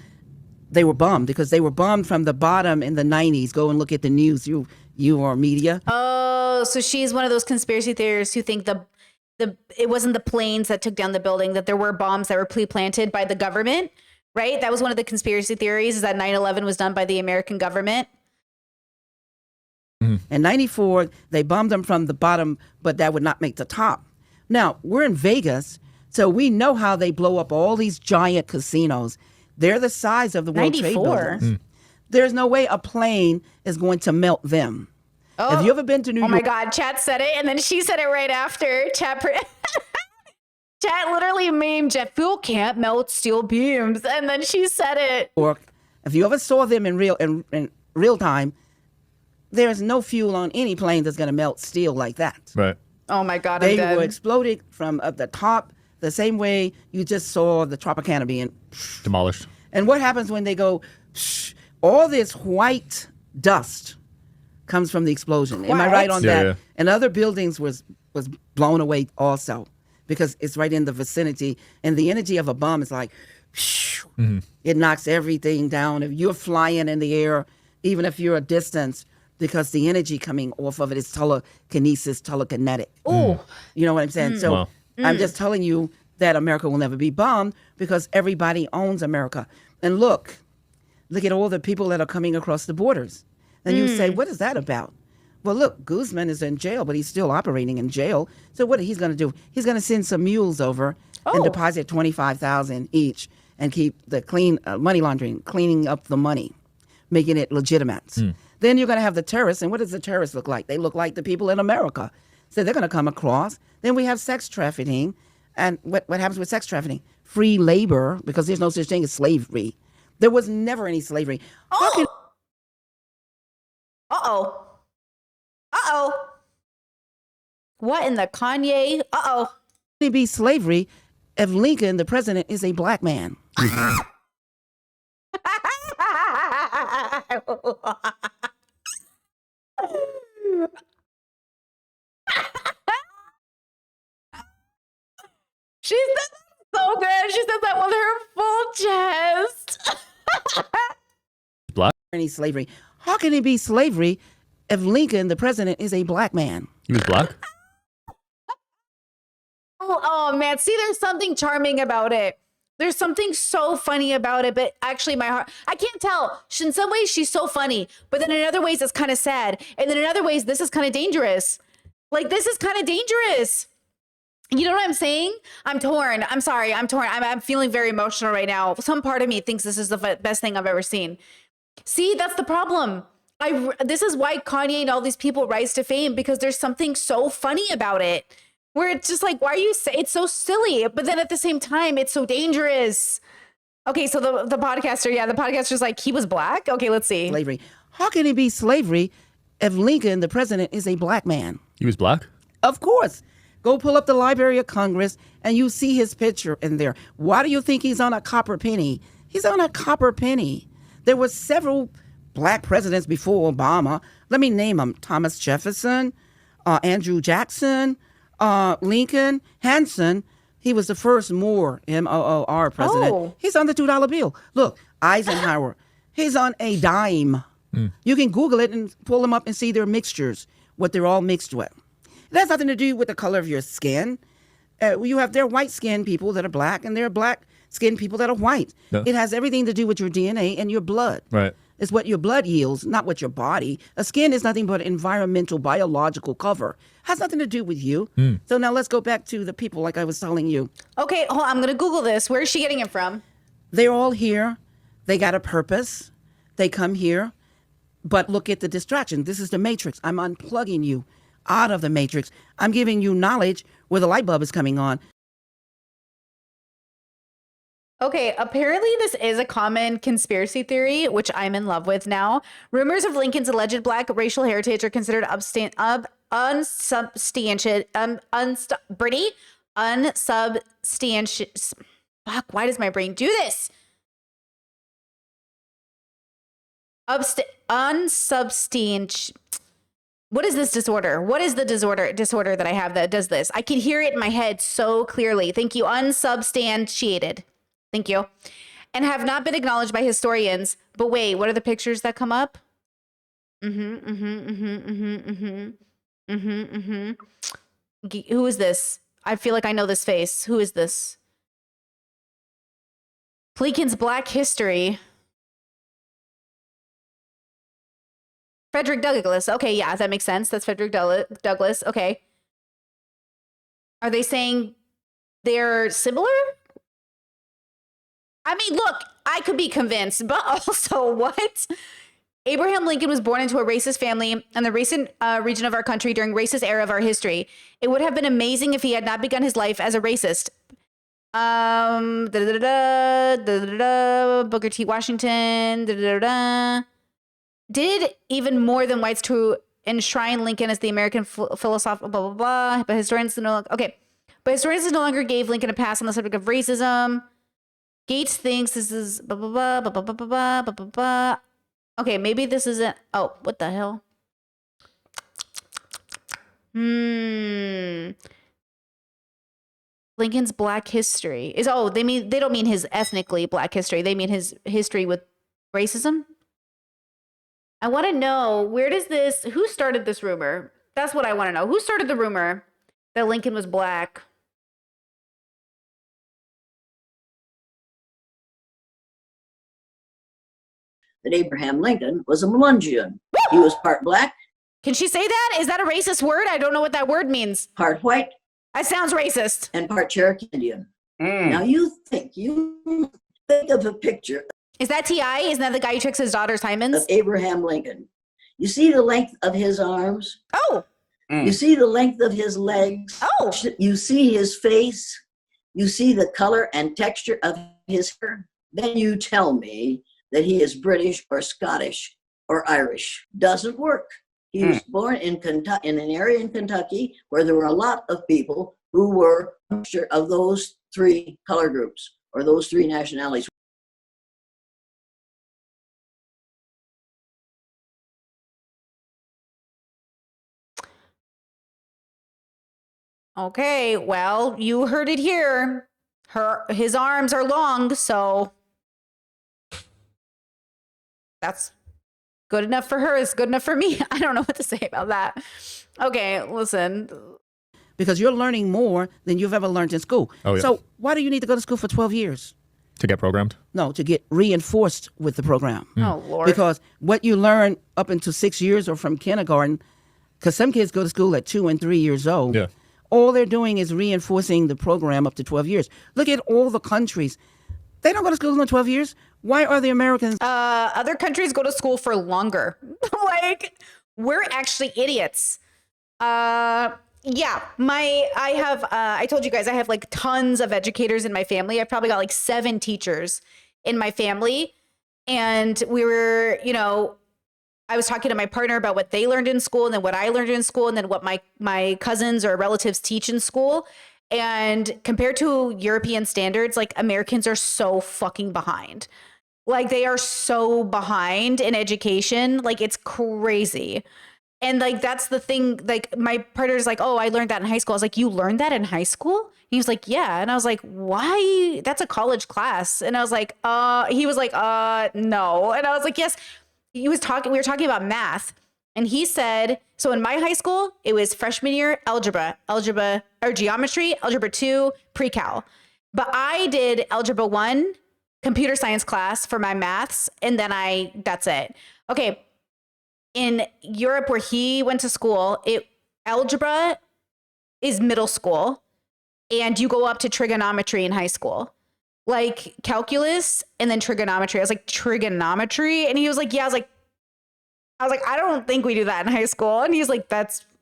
They were bombed because they were bombed from the bottom in the 90s. Go and look at the news. You are media. Oh, so she's one of those conspiracy theorists who think it wasn't the planes that took down the building, that there were bombs that were pre-planted by the government, right? That was one of the conspiracy theories, is that 9/11 was done by the American government. In 94, they bombed them from the bottom, but that would not make the top. Now, we're in Vegas, so we know how they blow up all these giant casinos. They're the size of the World Trade 94? Buildings. There's no way a plane is going to melt them. Have you ever been to New York? Oh my God, Chat said it, and then she said it right after. Chat literally memed, jet fuel can't melt steel beams, and then she said it. If you ever saw them in real time, there is no fuel on any plane that's going to melt steel like that. Right. Oh my God, They I'm dead. were exploded from the top, the same way you just saw the Tropicana being Demolished. And what happens when they go, all this white dust comes from the explosion. Am I right on that? Yeah. And other buildings was blown away also because it's right in the vicinity. And the energy of a bomb is like, it knocks everything down. If you're flying in the air, even if you're a distance, because the energy coming off of it is telekinesis, telekinetic. Ooh. You know what I'm saying? So I'm just telling you that America will never be bombed because everybody owns America. And look at all the people that are coming across the borders. And you say, what is that about? Well, look, Guzman is in jail, but he's still operating in jail. So what he's going to do? He's going to send some mules over and deposit $25,000 each and keep the clean money laundering, cleaning up the money, making it legitimate. Then you're going to have the terrorists. And what does the terrorists look like? They look like the people in America. So they're going to come across. Then we have sex trafficking. And what happens with sex trafficking? Free labor, because there's no such thing as slavery. There was never any slavery. What in the Kanye? How can it be slavery if Lincoln, the president, is a black man? She said that so good. She said that with her full chest. Black? Any slavery. How can it be slavery if Lincoln, the president, is a black man? He was black? Oh man, see, there's something charming about it. There's something so funny about it, but actually my heart, I can't tell. In some ways she's so funny, but then in other ways it's kind of sad. And then in other ways, this is kind of dangerous. Like, this is kind of dangerous. You know what I'm saying? I'm torn. I'm sorry. I'm torn. I'm feeling very emotional right now. Some part of me thinks this is the best thing I've ever seen. See, that's the problem. This is why Kanye and all these people rise to fame, because there's something so funny about it. Where it's just like, why are you saying it's so silly? But then at the same time, it's so dangerous. Okay, so the podcaster's like, he was black? Okay, let's see. Slavery. How can it be slavery if Lincoln, the president, is a black man? He was black? Of course. Go pull up the Library of Congress and you see his picture in there. Why do you think he's on a copper penny? He's on a copper penny. There were several black presidents before Obama. Let me name them. Thomas Jefferson, Andrew Jackson, Lincoln, Hanson. He was the first Moore, M-O-O-R president. Oh. He's on the $2 bill. Look, Eisenhower. He's on a dime. You can Google it and pull them up and see their mixtures, what they're all mixed with. It has nothing to do with the color of your skin. There are white-skinned people that are black, and there are black-skinned people that are white. Yeah. It has everything to do with your DNA and your blood. Right. It's what your blood yields, not what your body. A skin is nothing but environmental, biological cover. Has nothing to do with you. So now let's go back to the people like I was telling you. Okay, hold on, I'm going to Google this. Where is she getting it from? They're all here. They got a purpose. They come here. But look at the distraction. This is the Matrix. I'm unplugging you out of the Matrix. I'm giving you knowledge where the light bulb is coming on. Okay, apparently this is a common conspiracy theory, which I'm in love with now. Rumors of Lincoln's alleged black racial heritage are considered unsubstantiated. Brittany? Unsubstantiated. Fuck, why does my brain do this? Unsubstantiated. What is this disorder? What is the disorder that I have that does this? I can hear it in my head so clearly. Thank you. Unsubstantiated. Thank you. And have not been acknowledged by historians. But wait, what are the pictures that come up? Who is this? I feel like I know this face. Who is this? Lincoln's Black History. Frederick Douglass. Okay, yeah, that makes sense. That's Frederick Douglass. Okay. Are they saying they're similar? I mean, look, I could be convinced, but also what? Abraham Lincoln was born into a racist family in the recent region of our country during racist era of our history. It would have been amazing if he had not begun his life as a racist. Booker T. Washington. Did even more than whites to enshrine Lincoln as the American philosopher, blah, blah, blah. But historians no longer gave Lincoln a pass on the subject of racism. Gates thinks this is blah, blah, blah, blah, blah, blah, blah, blah, blah, blah. Okay, maybe this isn't. Oh, what the hell? Lincoln's Black history is, they don't mean his ethnically Black history. They mean his history with racism. I want to know, who started this rumor? That's what I want to know. Who started the rumor that Lincoln was black? that Abraham Lincoln was a Melungeon. He was part black. Can she say that? Is that a racist word? I don't know what that word means. Part white. That sounds racist. And part Cherokee Indian. Now you think of a picture. Is that T.I.? Isn't that the guy who tricks his daughter Simons? Of Abraham Lincoln. You see the length of his arms? Oh. You see the length of his legs? Oh. You see his face? You see the color and texture of his hair? Then you tell me that he is British or Scottish or Irish. Doesn't work. He was born in Kentucky, in an area in Kentucky where there were a lot of people who were a mixture of those three color groups or those three nationalities. Okay, well, you heard it here. His arms are long, so that's good enough for her. It's good enough for me. I don't know what to say about that. Okay, listen. Because you're learning more than you've ever learned in school. Oh, yes. So why do you need to go to school for 12 years? To get programmed? No, to get reinforced with the program. Oh, Lord. Because what you learn up until 6 years or from kindergarten, because some kids go to school at 2 and 3 years old, Yeah. all they're doing is reinforcing the program up to 12 years. Look at all the countries. They don't go to school in 12 years. Why are the Americans? Other countries go to school for longer. Like, we're actually idiots. Yeah, I told you guys I have like tons of educators in my family. I've probably got like 7 teachers in my family. And we were, I was talking to my partner about what they learned in school and then what I learned in school and then what my cousins or relatives teach in school. And compared to European standards, like Americans are so fucking behind. Like they are so behind in education. Like it's crazy. And like, that's the thing, like my partner's like, oh, I learned that in high school. I was like, you learned that in high school? He was like, yeah. And I was like, why? That's a college class. And I was like, he was like, no. And I was like, yes. We were talking about math. And he said, so in my high school, it was freshman year, algebra, or geometry, algebra 2, pre-cal. But I did algebra 1, computer science class for my maths. And then that's it. Okay. In Europe, where he went to school, algebra is middle school, and you go up to trigonometry in high school, like calculus and then trigonometry. I was like, trigonometry, and he was like, yeah. I was like, I don't think we do that in high school. And he's like,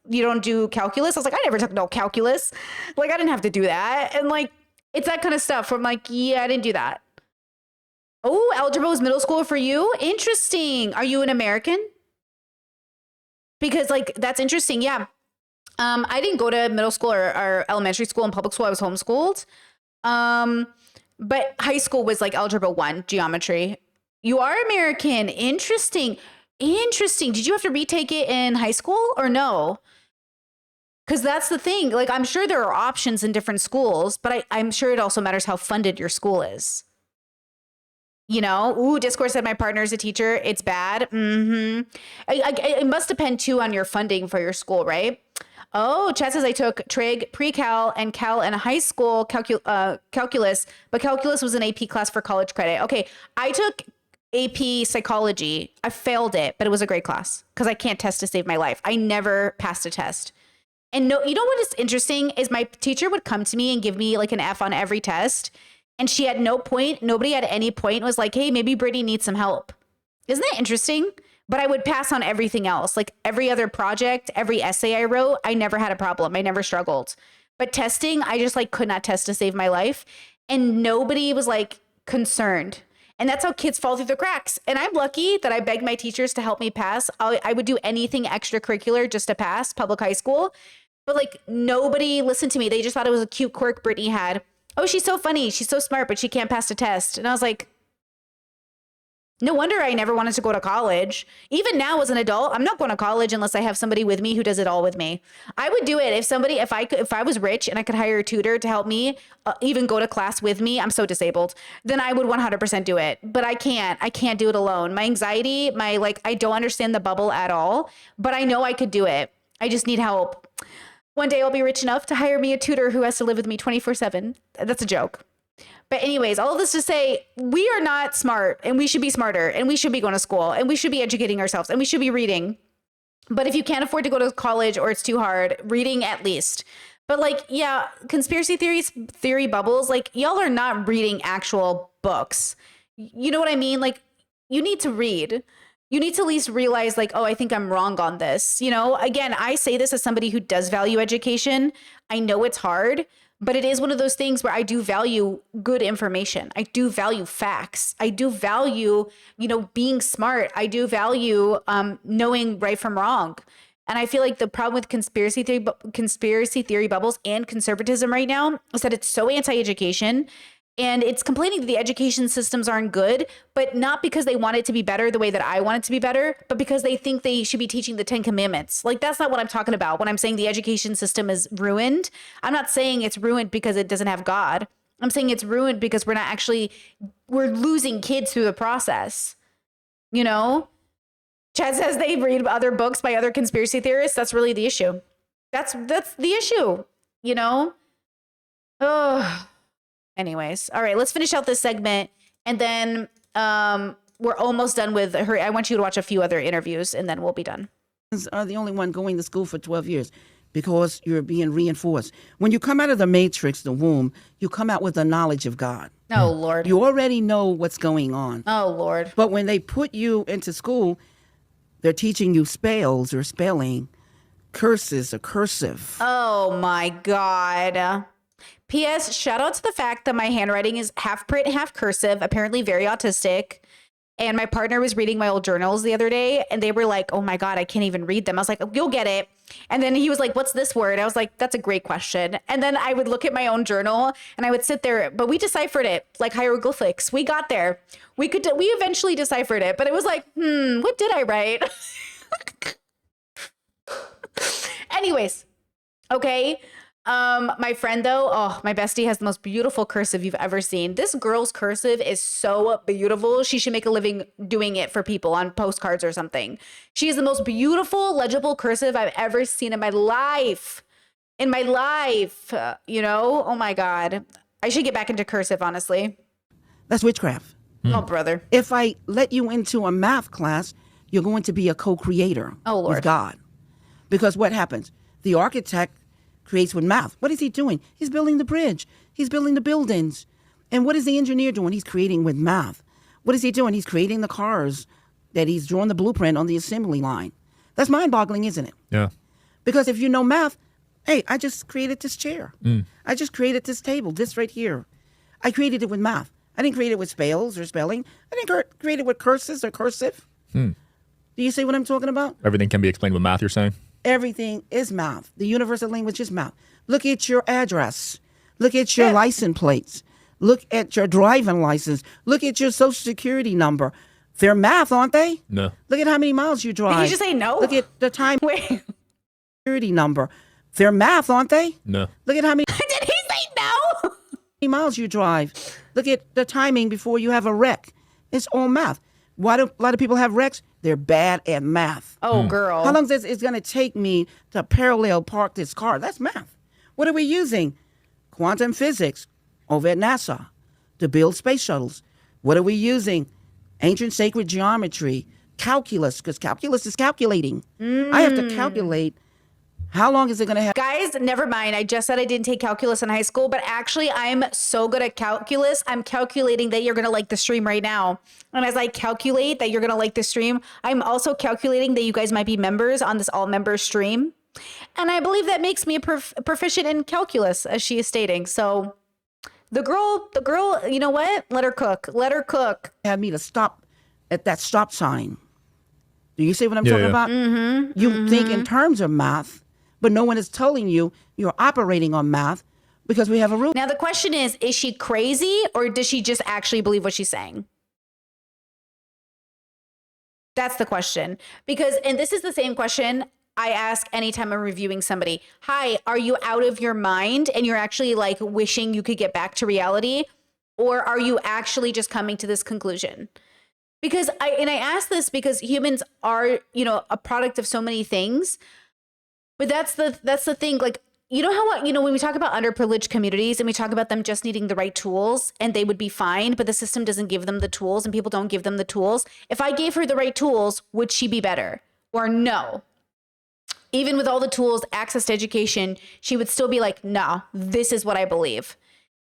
you don't do calculus. I was like, I never took no calculus. Like, I didn't have to do that, and like, it's that kind of stuff. Where I'm like, yeah, I didn't do that. Oh, algebra was middle school for you. Interesting. Are you an American? Because like, that's interesting. Yeah. I didn't go to middle school or elementary school and public school. I was homeschooled. But high school was like algebra 1, geometry. You are American. Interesting. Did you have to retake it in high school or no? Because that's the thing. Like, I'm sure there are options in different schools, but I'm sure it also matters how funded your school is. Discourse said my partner's a teacher. It's bad. It must depend too on your funding for your school, right? Oh, Chad says I took trig, pre-cal, and cal in high school, calculus, but calculus was an AP class for college credit. Okay, I took AP psychology. I failed it, but it was a great class because I can't test to save my life. I never passed a test. And no, you know what is interesting is my teacher would come to me and give me like an F on every test. And she at nobody at any point was like, hey, maybe Brittany needs some help. Isn't that interesting? But I would pass on everything else. Like every other project, every essay I wrote, I never had a problem. I never struggled. But testing, I just like could not test to save my life. And nobody was like concerned. And that's how kids fall through the cracks. And I'm lucky that I begged my teachers to help me pass. I would do anything extracurricular just to pass public high school. But like nobody listened to me. They just thought it was a cute quirk Brittany had. Oh, she's so funny. She's so smart, but she can't pass the test. And I was like, no wonder I never wanted to go to college. Even now as an adult, I'm not going to college unless I have somebody with me who does it all with me. I would do it if I was rich and I could hire a tutor to help me even go to class with me. I'm so disabled. Then I would 100% do it. But I can't do it alone. My anxiety, I don't understand the bubble at all, but I know I could do it. I just need help. One day I'll be rich enough to hire me a tutor who has to live with me 24/7. That's a joke. But anyways, all of this to say, we are not smart, and we should be smarter, and we should be going to school, and we should be educating ourselves, and we should be reading. But if you can't afford to go to college or it's too hard, reading at least. But like, yeah, conspiracy theory bubbles, like y'all are not reading actual books. You know what I mean? Like, you need to read. You need to at least realize like, oh, I think I'm wrong on this. You know, again, I say this as somebody who does value education. I know it's hard, but it is one of those things where I do value good information. I do value facts. I do value, you know, being smart. I do value knowing right from wrong. And I feel like the problem with conspiracy theory bubbles and conservatism right now is that it's so anti-education, and it's complaining that the education systems aren't good, but not because they want it to be better the way that I want it to be better, but because they think they should be teaching the 10 Commandments. Like, that's not what I'm talking about when I'm saying the education system is ruined. I'm not saying it's ruined because it doesn't have God. I'm saying it's ruined because we're losing kids through the process. You know? Chad says they read other books by other conspiracy theorists. That's really the issue. That's the issue, you know? Oh. Anyways, all right, let's finish out this segment, and then we're almost done with her. I want you to watch a few other interviews, and then we'll be done. Are the only one going to school for 12 years because you're being reinforced. When you come out of the matrix, the womb, you come out with the knowledge of God. Oh, Lord. You already know what's going on. Oh, Lord. But when they put you into school, they're teaching you spells or spelling, curses or cursive. Oh, my God. P.S. Shout out to the fact that my handwriting is half print, half cursive, apparently very autistic. And my partner was reading my old journals the other day, and they were like, oh my God, I can't even read them. I was like, you'll get it. And then he was like, what's this word? I was like, that's a great question. And then I would look at my own journal and I would sit there, but we deciphered it like hieroglyphics. We got there. We eventually deciphered it, but it was like, what did I write? Anyways, okay. My friend though, oh, my bestie has the most beautiful cursive you've ever seen. This girl's cursive is so beautiful. She should make a living doing it for people on postcards or something. She is the most beautiful, legible cursive I've ever seen in my life. You know? Oh my God. I should get back into cursive, honestly. That's witchcraft. Oh, brother. If I let you into a math class, you're going to be a co-creator with God. Because what happens? The architect creates with math. What is he doing? He's building the bridge. He's building the buildings. And what is the engineer doing? He's creating with math. What is he doing? He's creating the cars that he's drawn the blueprint on the assembly line. That's mind-boggling, isn't it? Yeah. Because if you know math, hey, I just created this chair. I just created this table, this right here. I created it with math. I didn't create it with spells or spelling. I didn't create it with curses or cursive. Do you see what I'm talking about? Everything can be explained with math, you're saying? Everything is math. The universal language is math. Look at your address. Look at your license plates. Look at your driving license. Look at your social security number. They're math, aren't they? No. Look at how many miles you drive. Did you just say no? Look at the time. Wait. Security number. They're math, aren't they? No. Look at how many Did he say no? miles you drive. Look at the timing before you have a wreck. It's all math. Why do a lot of people have wrecks? They're bad at math. Oh, girl. How long is it going to take me to parallel park this car? That's math. What are we using? Quantum physics over at NASA to build space shuttles. What are we using? Ancient sacred geometry, calculus, because calculus is calculating. I have to calculate how long is it going to have. Guys, never mind. I just said I didn't take calculus in high school, but actually I'm so good at calculus. I'm calculating that you're going to like the stream right now. And as I calculate that you're going to like the stream, I'm also calculating that you guys might be members on this all members stream. And I believe that makes me a proficient in calculus, as she is stating. So the girl, you know what? Let her cook. Let her cook. Had me to stop at that stop sign. Do you see what I'm talking about? You think in terms of math, but no one is telling you you're operating on math because we have a rule. Now, the question is she crazy or does she just actually believe what she's saying? That's the question. Because, and this is the same question I ask anytime I'm reviewing somebody. Hi, are you out of your mind and you're actually like wishing you could get back to reality? Or are you actually just coming to this conclusion? Because I ask this because humans are, a product of so many things. But that's the thing. Like, you know how, when we talk about underprivileged communities and we talk about them just needing the right tools and they would be fine, but the system doesn't give them the tools and people don't give them the tools. If I gave her the right tools, would she be better? Or no? Even with all the tools, access to education, she would still be like, no, this is what I believe.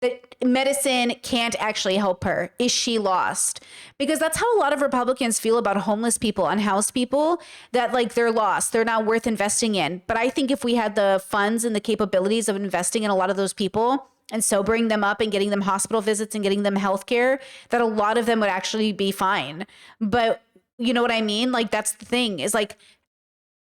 That medicine can't actually help her. Is she lost? Because that's how a lot of Republicans feel about homeless people, unhoused people, that like they're lost. They're not worth investing in. But I think if we had the funds and the capabilities of investing in a lot of those people and sobering them up and getting them hospital visits and getting them healthcare, that a lot of them would actually be fine. But you know what I mean? Like, that's the thing, is like,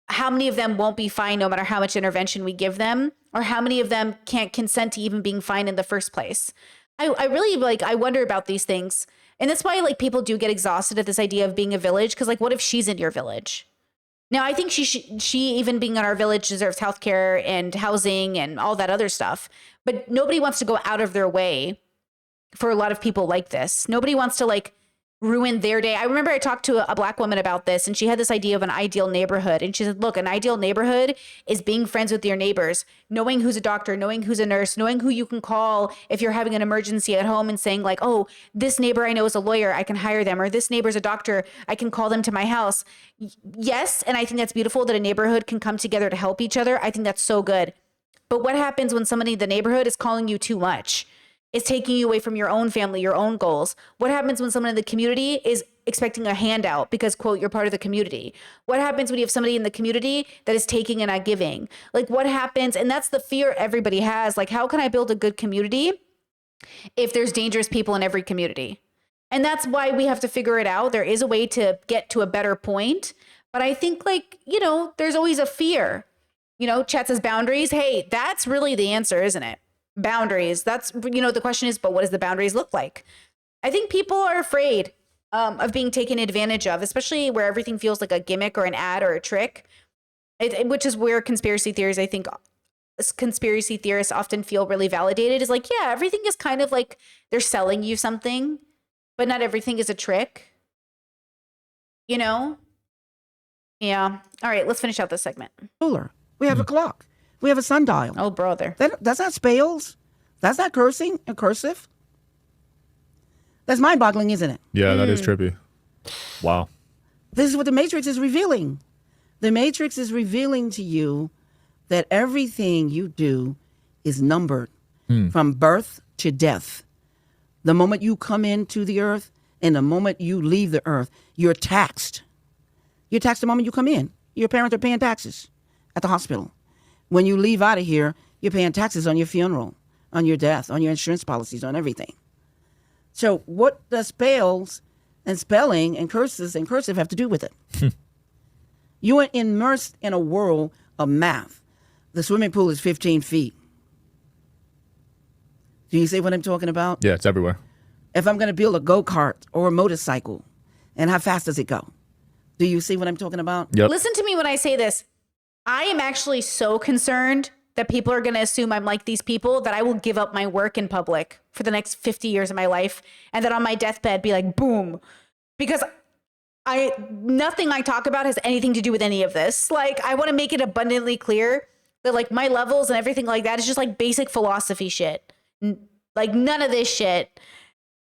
how many of them won't be fine no matter how much intervention we give them, or how many of them can't consent to even being fine in the first place? I really I wonder about these things. And that's why like people do get exhausted at this idea of being a village. Cause like, what if she's in your village? Now, I think she even being in our village deserves healthcare and housing and all that other stuff. But nobody wants to go out of their way for a lot of people like this. Nobody wants to like ruin their day. I remember I talked to a Black woman about this, and she had this idea of an ideal neighborhood. And she said, look, an ideal neighborhood is being friends with your neighbors, knowing who's a doctor, knowing who's a nurse, knowing who you can call if you're having an emergency at home, and saying like, oh, this neighbor I know is a lawyer, I can hire them, or this neighbor's a doctor, I can call them to my house. Yes, and I think that's beautiful that a neighborhood can come together to help each other. I think that's so good. But what happens when somebody in the neighborhood is calling you too much? It's taking you away from your own family, your own goals? What happens when someone in the community is expecting a handout because, quote, you're part of the community? What happens when you have somebody in the community that is taking and not giving? Like, what happens? And that's the fear everybody has. Like, how can I build a good community if there's dangerous people in every community? And that's why we have to figure it out. There is a way to get to a better point. But I think, like, there's always a fear. Chat says boundaries. Hey, that's really the answer, isn't it? Boundaries. That's, the question is, but what does the boundaries look like? I think people are afraid of being taken advantage of, especially where everything feels like a gimmick or an ad or a trick, which is where conspiracy theories, I think conspiracy theorists often feel really validated, is like, yeah, everything is kind of like they're selling you something, but not everything is a trick, Yeah. All right, let's finish out this segment. We have a clock. We have a sundial. Oh, brother. That's not spells. That's not cursing and cursive. That's mind-boggling, isn't it? Yeah, that is trippy. Wow. This is what the Matrix is revealing. The Matrix is revealing to you that everything you do is numbered from birth to death. The moment you come into the earth and the moment you leave the earth, you're taxed. You're taxed the moment you come in. Your parents are paying taxes at the hospital. When you leave out of here, you're paying taxes on your funeral, on your death, on your insurance policies, on everything. So what does spells and spelling and curses and cursive have to do with it? You are immersed in a world of math. The swimming pool is 15 feet. Do you see what I'm talking about? Yeah, it's everywhere. If I'm going to build a go-kart or a motorcycle, and how fast does it go? Do you see what I'm talking about? Yep. Listen to me when I say this. I am actually so concerned that people are going to assume I'm like these people, that I will give up my work in public for the next 50 years of my life, and that on my deathbed be like, boom. Because nothing I talk about has anything to do with any of this. Like, I want to make it abundantly clear that like my levels and everything like that is just like basic philosophy shit. Like none of this shit.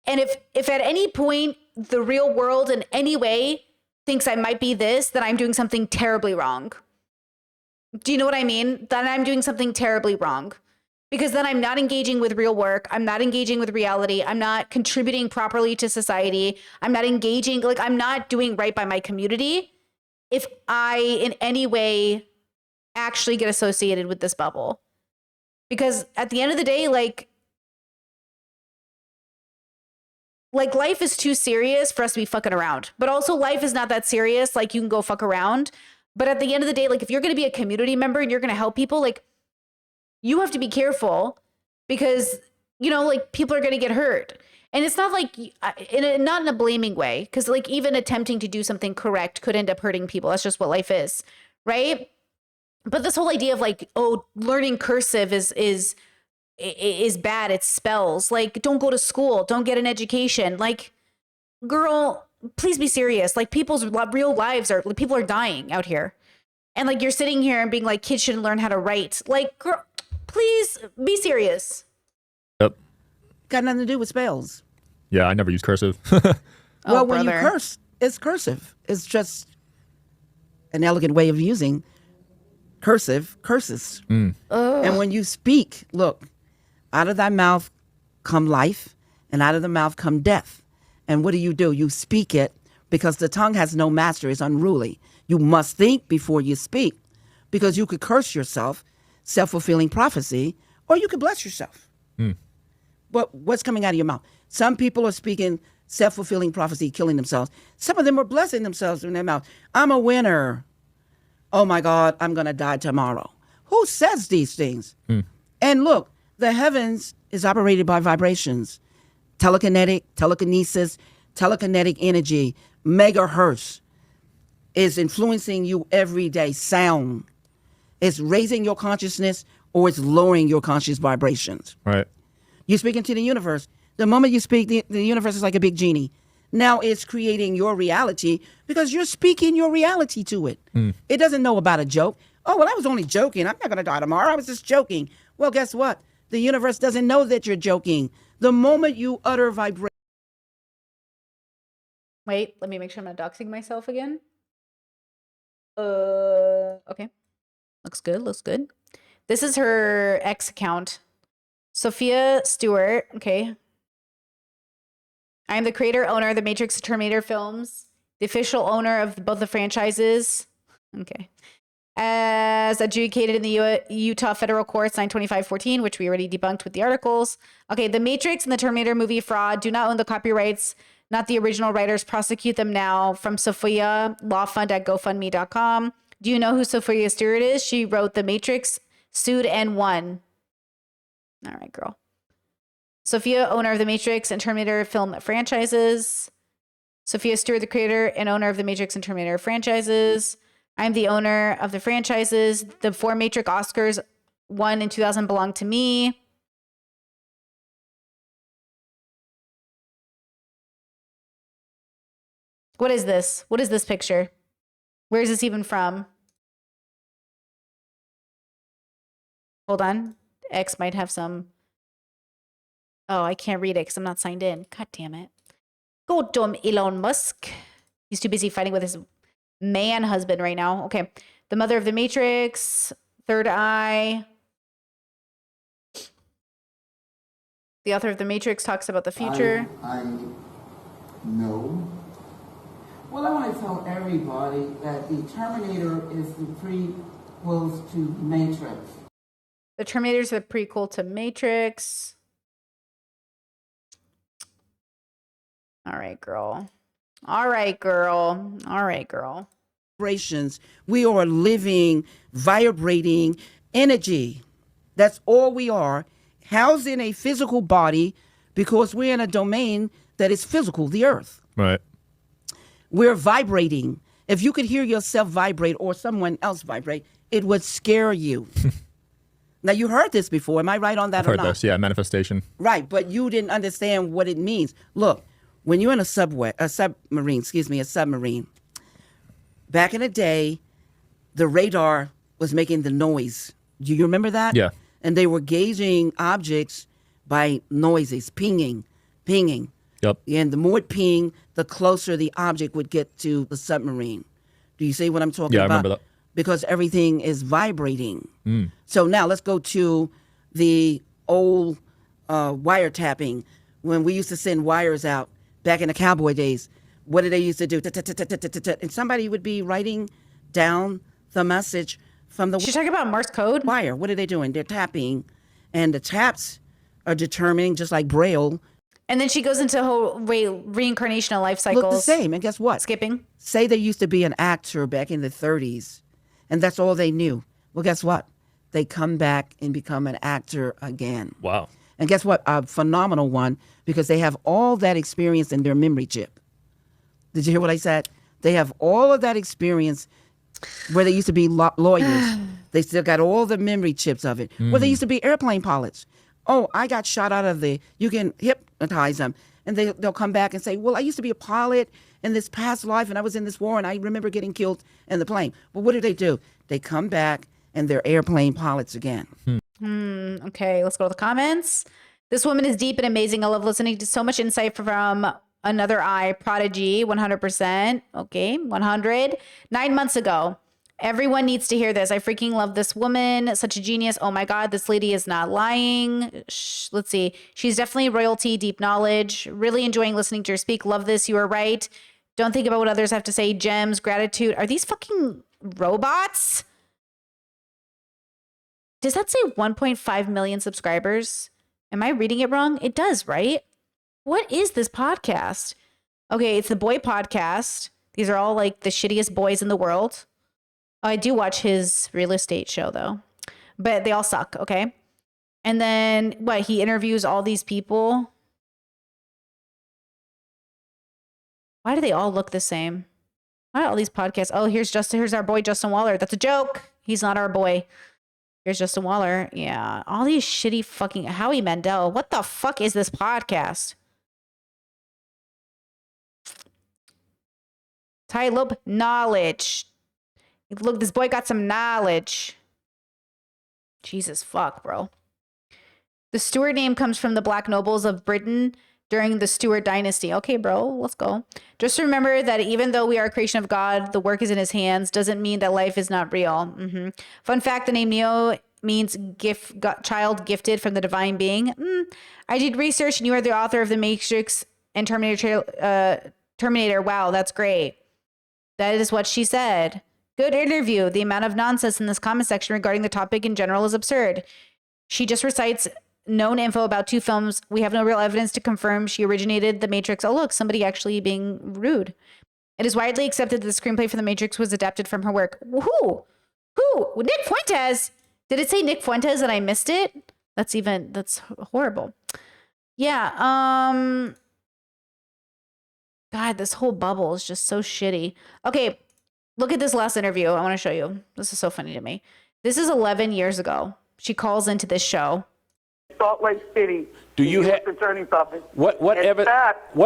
And if at any point the real world in any way thinks I might be this, then I'm doing something terribly wrong. Do you know what I mean? Then I'm doing something terribly wrong, because then I'm not engaging with real work. I'm not engaging with reality. I'm not contributing properly to society. I'm not engaging, like I'm not doing right by my community if I in any way actually get associated with this bubble. Because at the end of the day, like life is too serious for us to be fucking around. But also life is not that serious. Like you can go fuck around. But at the end of the day, like if you're going to be a community member and you're going to help people, like you have to be careful, because, like people are going to get hurt. And it's not like not in a blaming way, because like even attempting to do something correct could end up hurting people. That's just what life is. Right. But this whole idea of like, oh, learning cursive is bad. It's spells. Like, don't go to school. Don't get an education. Like, girl, please be serious. Like people's real lives people are dying out here. And like, you're sitting here and being like, kids shouldn't learn how to write. Like, girl, please be serious. Yep. Got nothing to do with spells. Yeah, I never use cursive. Well, when you brother. curse, it's cursive. It's just an elegant way of using cursive curses. And when you speak, look, out of thy mouth come life, and out of the mouth come death. And what do? You speak it, because the tongue has no master, it's unruly. You must think before you speak, because you could curse yourself, self-fulfilling prophecy, or you could bless yourself. But what's coming out of your mouth? Some people are speaking self-fulfilling prophecy, killing themselves. Some of them are blessing themselves in their mouth. I'm a winner. Oh my God, I'm going to die tomorrow. Who says these things? And look, the heavens is operated by vibrations, telekinetic, telekinetic energy, megahertz is influencing you every day. Sound. It's raising your consciousness or it's lowering your conscious vibrations. Right. You speak into the universe. The moment you speak, the universe is like a big genie. Now it's creating your reality because you're speaking your reality to it. It doesn't know about a joke. Oh, well, I was only joking. I'm not going to die tomorrow. I was just joking. Well, guess what? The universe doesn't know that you're joking. The moment you utter vibration. Wait, let me make sure I'm not doxing myself again. Okay. Looks good, looks good. This is her X account. Sophia Stewart, okay. I am the creator, owner of the Matrix and Terminator films, the official owner of both the franchises. Okay. As adjudicated in the Utah federal courts 92514, which we already debunked with the articles. Okay, the Matrix and the Terminator movie fraud do not own the copyrights, not the original writers. Prosecute them now. From Sophia, lawfund at gofundme.com. Do you know who Sophia Stewart is? She wrote The Matrix, sued and won. All right, girl. Sophia, owner of the Matrix and Terminator film franchises. Sophia Stewart, the creator and owner of the Matrix and Terminator franchises. I'm the owner of the franchises. The 4 Matrix Oscars won in 2000 belong to me. What is this? What is this picture? Where is this even from? Hold on. X might have some. Oh, I can't read it because I'm not signed in. God damn it. Go dumb Elon Musk. He's too busy fighting with his man husband right now. Okay. The mother of the Matrix. Third eye. The author of the Matrix talks about the future. I know. Well, I want to tell everybody that the Terminator is the prequels to Matrix. The Terminator's a prequel to Matrix. All right, girl. All right, girl. All right, girl. Vibrations. We are living, vibrating energy. That's all we are, housed in a physical body because we're in a domain that is physical, the earth. Right. We're vibrating. If you could hear yourself vibrate or someone else vibrate, it would scare you. Now, you heard this before. Am I right on that I've or heard not? this. Yeah, manifestation. Right, but you didn't understand what it means. Look, when you're in a submarine, back in the day, the radar was making the noise. Do you remember that? Yeah. And they were gauging objects by noises, pinging. Yep. And the more it pinged, the closer the object would get to the submarine. Do you see what I'm talking Yeah, I about? remember that. Because everything is vibrating. So now let's go to the old wiretapping. When we used to send wires out back in the cowboy days, what did they used to do? And somebody would be writing down the message from the She's talking about Morse code. wire. What are they doing? They're tapping. And the taps are determining, just like Braille, And then she goes into whole reincarnational life cycles. look the same. And guess what? Skipping. Say there used to be an actor back in the 30s, and that's all they knew. Well, guess what? They come back and become an actor again. Wow. And guess what? A phenomenal one, because they have all that experience in their memory chip. Did you hear what I said? They have all of that experience where they used to be lawyers. They still got all the memory chips of it. Where they used to be airplane pilots. Oh, I got shot out of you can hypnotize them. And they'll come back and say, well, I used to be a pilot in this past life and I was in this war and I remember getting killed in the plane. But what do? They come back and they're airplane pilots again. Okay, let's go to the comments. This woman is deep and amazing. I love listening to so much insight from another eye. Prodigy, 100%. Okay, 100. 9 months ago. Everyone needs to hear this. I freaking love this woman. Such a genius. Oh my God, this lady is not lying. Let's see. She's definitely royalty, deep knowledge. Really enjoying listening to her speak. Love this. You are right. Don't think about what others have to say. Gems, gratitude. Are these fucking robots? Does that say 1.5 million subscribers? Am I reading it wrong? It does, right? What is this podcast? Okay, it's the boy podcast. These are all like the shittiest boys in the world. Oh, I do watch his real estate show though, but they all suck. Okay. And then what? He interviews all these people. Why do they all look the same? Why do all these podcasts? Oh, here's our boy Justin Waller. That's a joke. He's not our boy. Here's Justin Waller. Yeah. All these shitty fucking Howie Mandel. What the fuck is this podcast? Ty Loeb, knowledge. Look, this boy got some knowledge. Jesus fuck, bro. The Stewart name comes from the black nobles of Britain during the Stewart dynasty. Okay, bro, let's go. Just remember that even though we are a creation of God, the work is in his hands, doesn't mean that life is not real. Fun fact, the name Neo means child gifted from the divine being. I did research and you are the author of the Matrix and Terminator. Wow, that's great. That is what she said. Good interview. The amount of nonsense in this comment section regarding the topic in general is absurd. She just recites known info about 2 films. We have no real evidence to confirm she originated The Matrix. Oh, look, somebody actually being rude. It is widely accepted that the screenplay for The Matrix was adapted from her work. Who? Nick Fuentes. Did it say Nick Fuentes and I missed it? That's horrible. Yeah. God, this whole bubble is just so shitty. Okay. Look at this last interview. I want to show you. This is so funny to me. This is 11 years ago. She calls into this show. Salt Lake City. Do you have attorney's office? what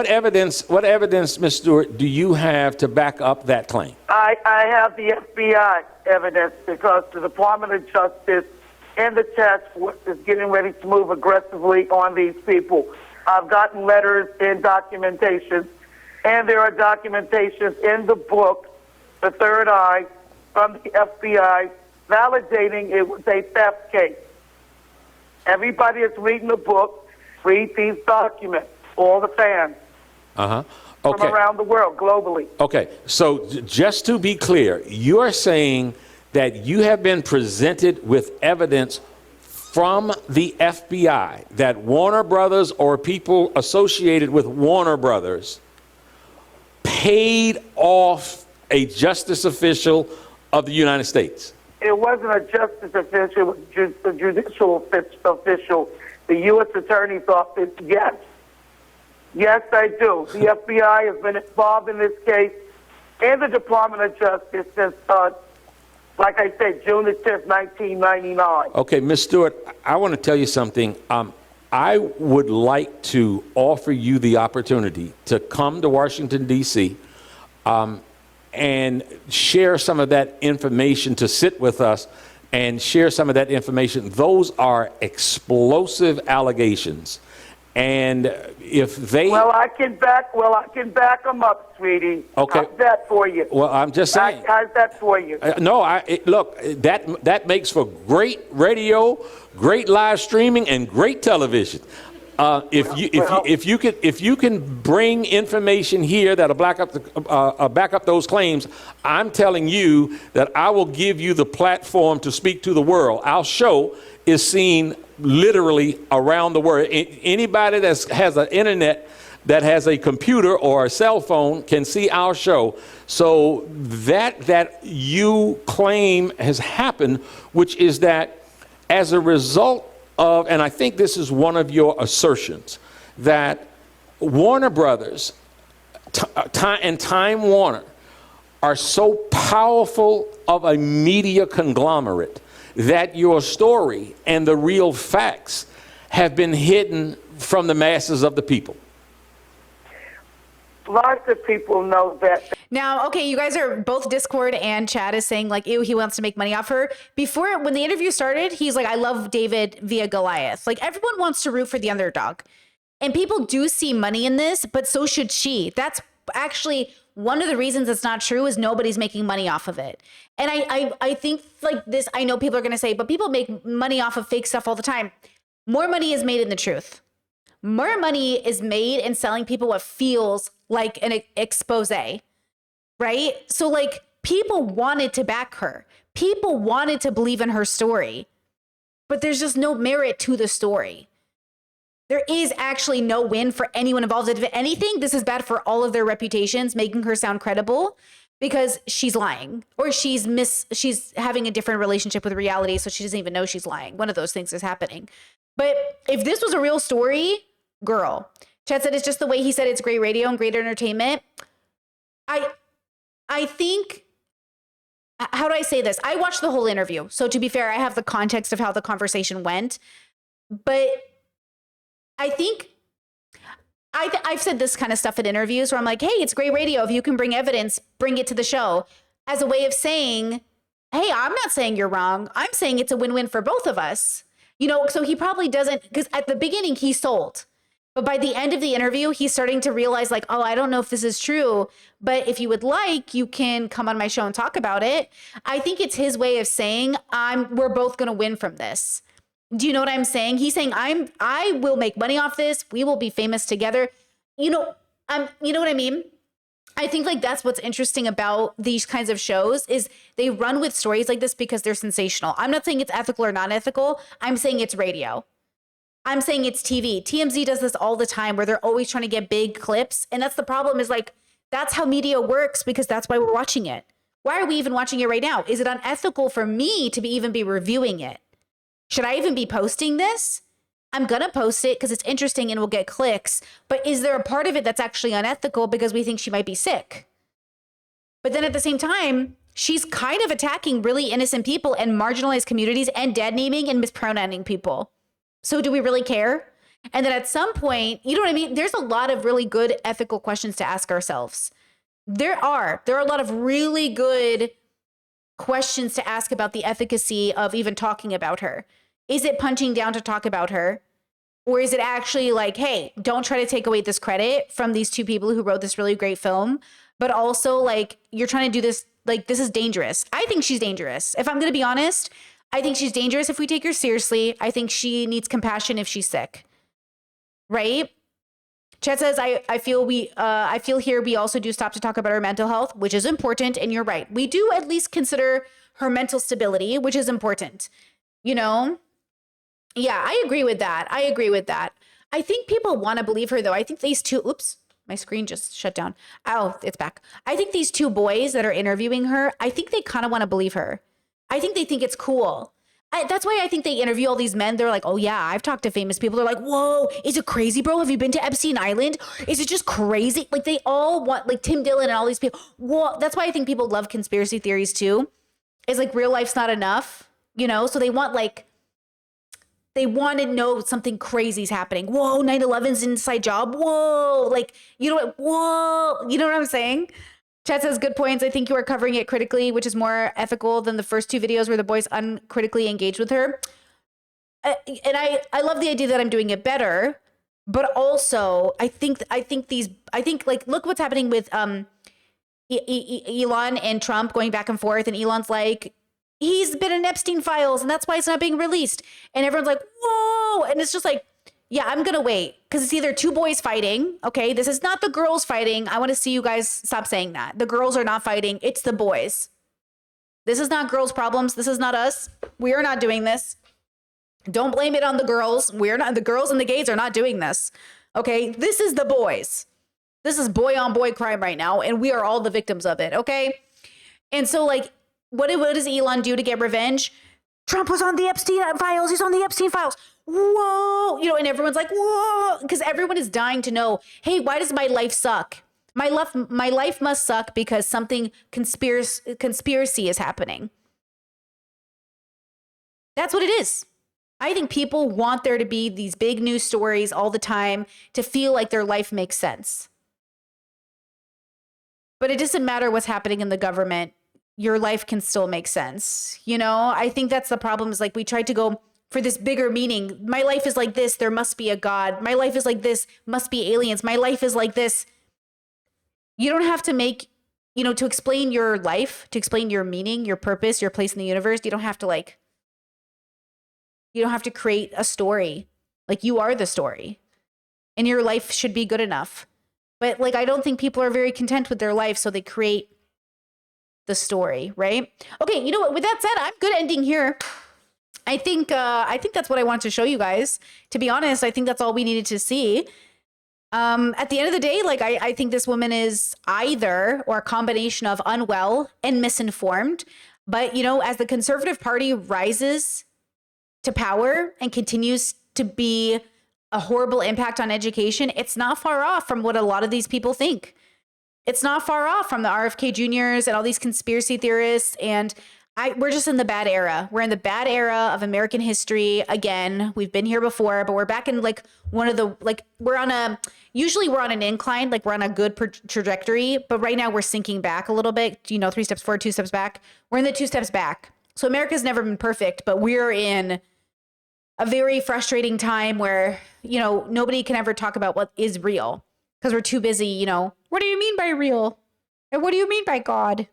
evidence, Ms. Stewart, do you have to back up that claim? I have the FBI evidence because the Department of Justice and the task force is getting ready to move aggressively on these people. I've gotten letters and documentation, and there are documentations in the book, The Third Eye, from the FBI, validating it was a theft case. Everybody that's reading the book, read these documents, all the fans Okay. from around the world, globally. Okay, so just to be clear, you are saying that you have been presented with evidence from the FBI that Warner Brothers or people associated with Warner Brothers paid off a justice official of the United States. It wasn't a justice official, it was just a judicial official, the U.S. Attorney's Office, yes. Yes, I do. The FBI has been involved in this case and the Department of Justice since, like I said, June the 10th, 1999. Okay, Ms. Stewart, I want to tell you something. I would like to offer you the opportunity to come to Washington, D.C., and share some of that information, to sit with us and share some of that information. Those are explosive allegations. And if they... Well, I can back them up, sweetie. Okay. How's that for you? Well, I'm just saying. How's that for you? Look, that makes for great radio, great live streaming, and great television. If you can bring information here that'll back up those claims, I'm telling you that I will give you the platform to speak to the world. Our show is seen literally around the world. Anybody that has an internet, that has a computer or a cell phone, can see our show. So that you claim has happened, which is that as a result of, and I think this is one of your assertions, that Warner Brothers and Time Warner are so powerful of a media conglomerate that your story and the real facts have been hidden from the masses of the people. Lots of people know that. Now, okay, you guys are both Discord and Chad is saying like, ew, he wants to make money off her. Before, when the interview started, he's like, I love David via Goliath. Like everyone wants to root for the underdog. And people do see money in this, but so should she. That's actually one of the reasons it's not true is nobody's making money off of it. And I think like this, I know people are going to say, but people make money off of fake stuff all the time. More money is made in the truth. More money is made in selling people what feels like an expose, right? So like people wanted to back her. People wanted to believe in her story, but there's just no merit to the story. There is actually no win for anyone involved. If anything, this is bad for all of their reputations, making her sound credible because she's lying or she's having a different relationship with reality. So she doesn't even know she's lying. One of those things is happening. But if this was a real story, girl, Chad said it's just the way he said it's great radio and great entertainment. I think, how do I say this? I watched the whole interview. So to be fair, I have the context of how the conversation went, but I think I've said this kind of stuff in interviews where I'm like, hey, it's great radio. If you can bring evidence, bring it to the show as a way of saying, hey, I'm not saying you're wrong. I'm saying it's a win-win for both of us. You know, so he probably doesn't, because at the beginning he sold. But by the end of the interview, he's starting to realize like, oh, I don't know if this is true, but if you would like, you can come on my show and talk about it. I think it's his way of saying, we're both going to win from this. Do you know what I'm saying? He's saying, I will make money off this. We will be famous together. You know what I mean? I think like that's what's interesting about these kinds of shows is they run with stories like this because they're sensational. I'm not saying it's ethical or non-ethical. I'm saying it's radio. I'm saying it's TV. TMZ does this all the time where they're always trying to get big clips. And that's the problem is like, that's how media works because that's why we're watching it. Why are we even watching it right now? Is it unethical for me to even be reviewing it? Should I even be posting this? I'm going to post it because it's interesting and we'll get clicks. But is there a part of it that's actually unethical because we think she might be sick? But then at the same time, she's kind of attacking really innocent people and marginalized communities and dead naming and mispronouncing people. So do we really care? And then at some point, you know what I mean? There's a lot of really good ethical questions to ask ourselves. There are a lot of really good questions to ask about the efficacy of even talking about her. Is it punching down to talk about her? Or is it actually like, hey, don't try to take away this credit from these two people who wrote this really great film, but also like you're trying to do this, like this is dangerous. I think she's dangerous. If I'm going to be honest, I think she's dangerous if we take her seriously. I think she needs compassion if she's sick. Right? Chet says, I feel here we also do stop to talk about her mental health, which is important. And you're right. We do at least consider her mental stability, which is important. You know? Yeah, I agree with that. I think people want to believe her though. I think these two, oops, my screen just shut down. Oh, it's back. I think these two boys that are interviewing her, I think they kind of want to believe her. I think they think it's cool. That's why I think they interview all these men. They're like, oh yeah, I've talked to famous people. They're like, whoa, is it crazy, bro? Have you been to Epstein Island? Is it just crazy? Like they all want, like Tim Dillon and all these people. Whoa. That's why I think people love conspiracy theories too. Is like real life's not enough, you know? So they want to know something crazy's happening. Whoa, 9/11's an inside job. Whoa, like, you know what? Whoa, you know what I'm saying? Chad says, good points. I think you are covering it critically, which is more ethical than the first two videos where the boys uncritically engaged with her. And I love the idea that I'm doing it better, but also I think like, look what's happening with Elon and Trump going back and forth. And Elon's like, he's been in Epstein files and that's why it's not being released. And everyone's like, whoa. And it's just like, yeah, I'm going to wait because it's either two boys fighting. Okay. This is not the girls fighting. I want to see you guys stop saying that. The girls are not fighting. It's the boys. This is not girls' problems. This is not us. We are not doing this. Don't blame it on the girls. The girls and the gays are not doing this. Okay. This is the boys. This is boy on boy crime right now. And we are all the victims of it. Okay. And so like, what does Elon do to get revenge? Trump was on the Epstein files. He's on the Epstein files. Whoa. You know, and everyone's like, whoa, because everyone is dying to know, hey, why does my life suck? My life must suck because something conspiracy is happening. That's what it is. I think people want there to be these big news stories all the time to feel like their life makes sense. but it doesn't matter what's happening in the government. Your life can still make sense. You know, I think that's the problem, is like we tried to go for this bigger meaning. My life is like this, there must be a God. My life is like this, must be aliens. My life is like this. You don't have to make, you know, to explain your life, to explain your meaning, your purpose, your place in the universe, you don't have to create a story. Like, you are the story. And your life should be good enough. But like, I don't think people are very content with their life, so they create the story, right? Okay, you know what? With that said, I'm good ending here. I think that's what I want to show you guys. To be honest, I think that's all we needed to see. At the end of the day, like, I think this woman is either, or a combination of, unwell and misinformed. But, you know, as the Conservative Party rises to power and continues to be a horrible impact on education, it's not far off from what a lot of these people think. It's not far off from the RFK Juniors and all these conspiracy theorists. And we're just in the bad era. We're in the bad era of American history. Again, we've been here before, but we're back in like one of the, like, usually we're on an incline, like we're on a good trajectory, but right now we're sinking back a little bit, you know, 3 steps forward, 2 steps back. We're in the 2 steps back. So America's never been perfect, but we're in a very frustrating time where, you know, nobody can ever talk about what is real because we're too busy, you know, what do you mean by real? And what do you mean by God?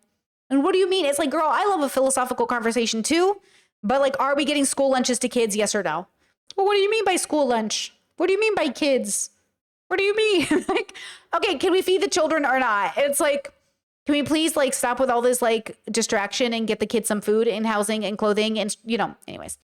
And what do you mean? It's like, girl, I love a philosophical conversation too, but like, are we getting school lunches to kids? Yes or no? Well, what do you mean by school lunch? What do you mean by kids? What do you mean? Like, okay, can we feed the children or not? It's like, can we please like stop with all this like distraction and get the kids some food and housing and clothing and, you know, anyways.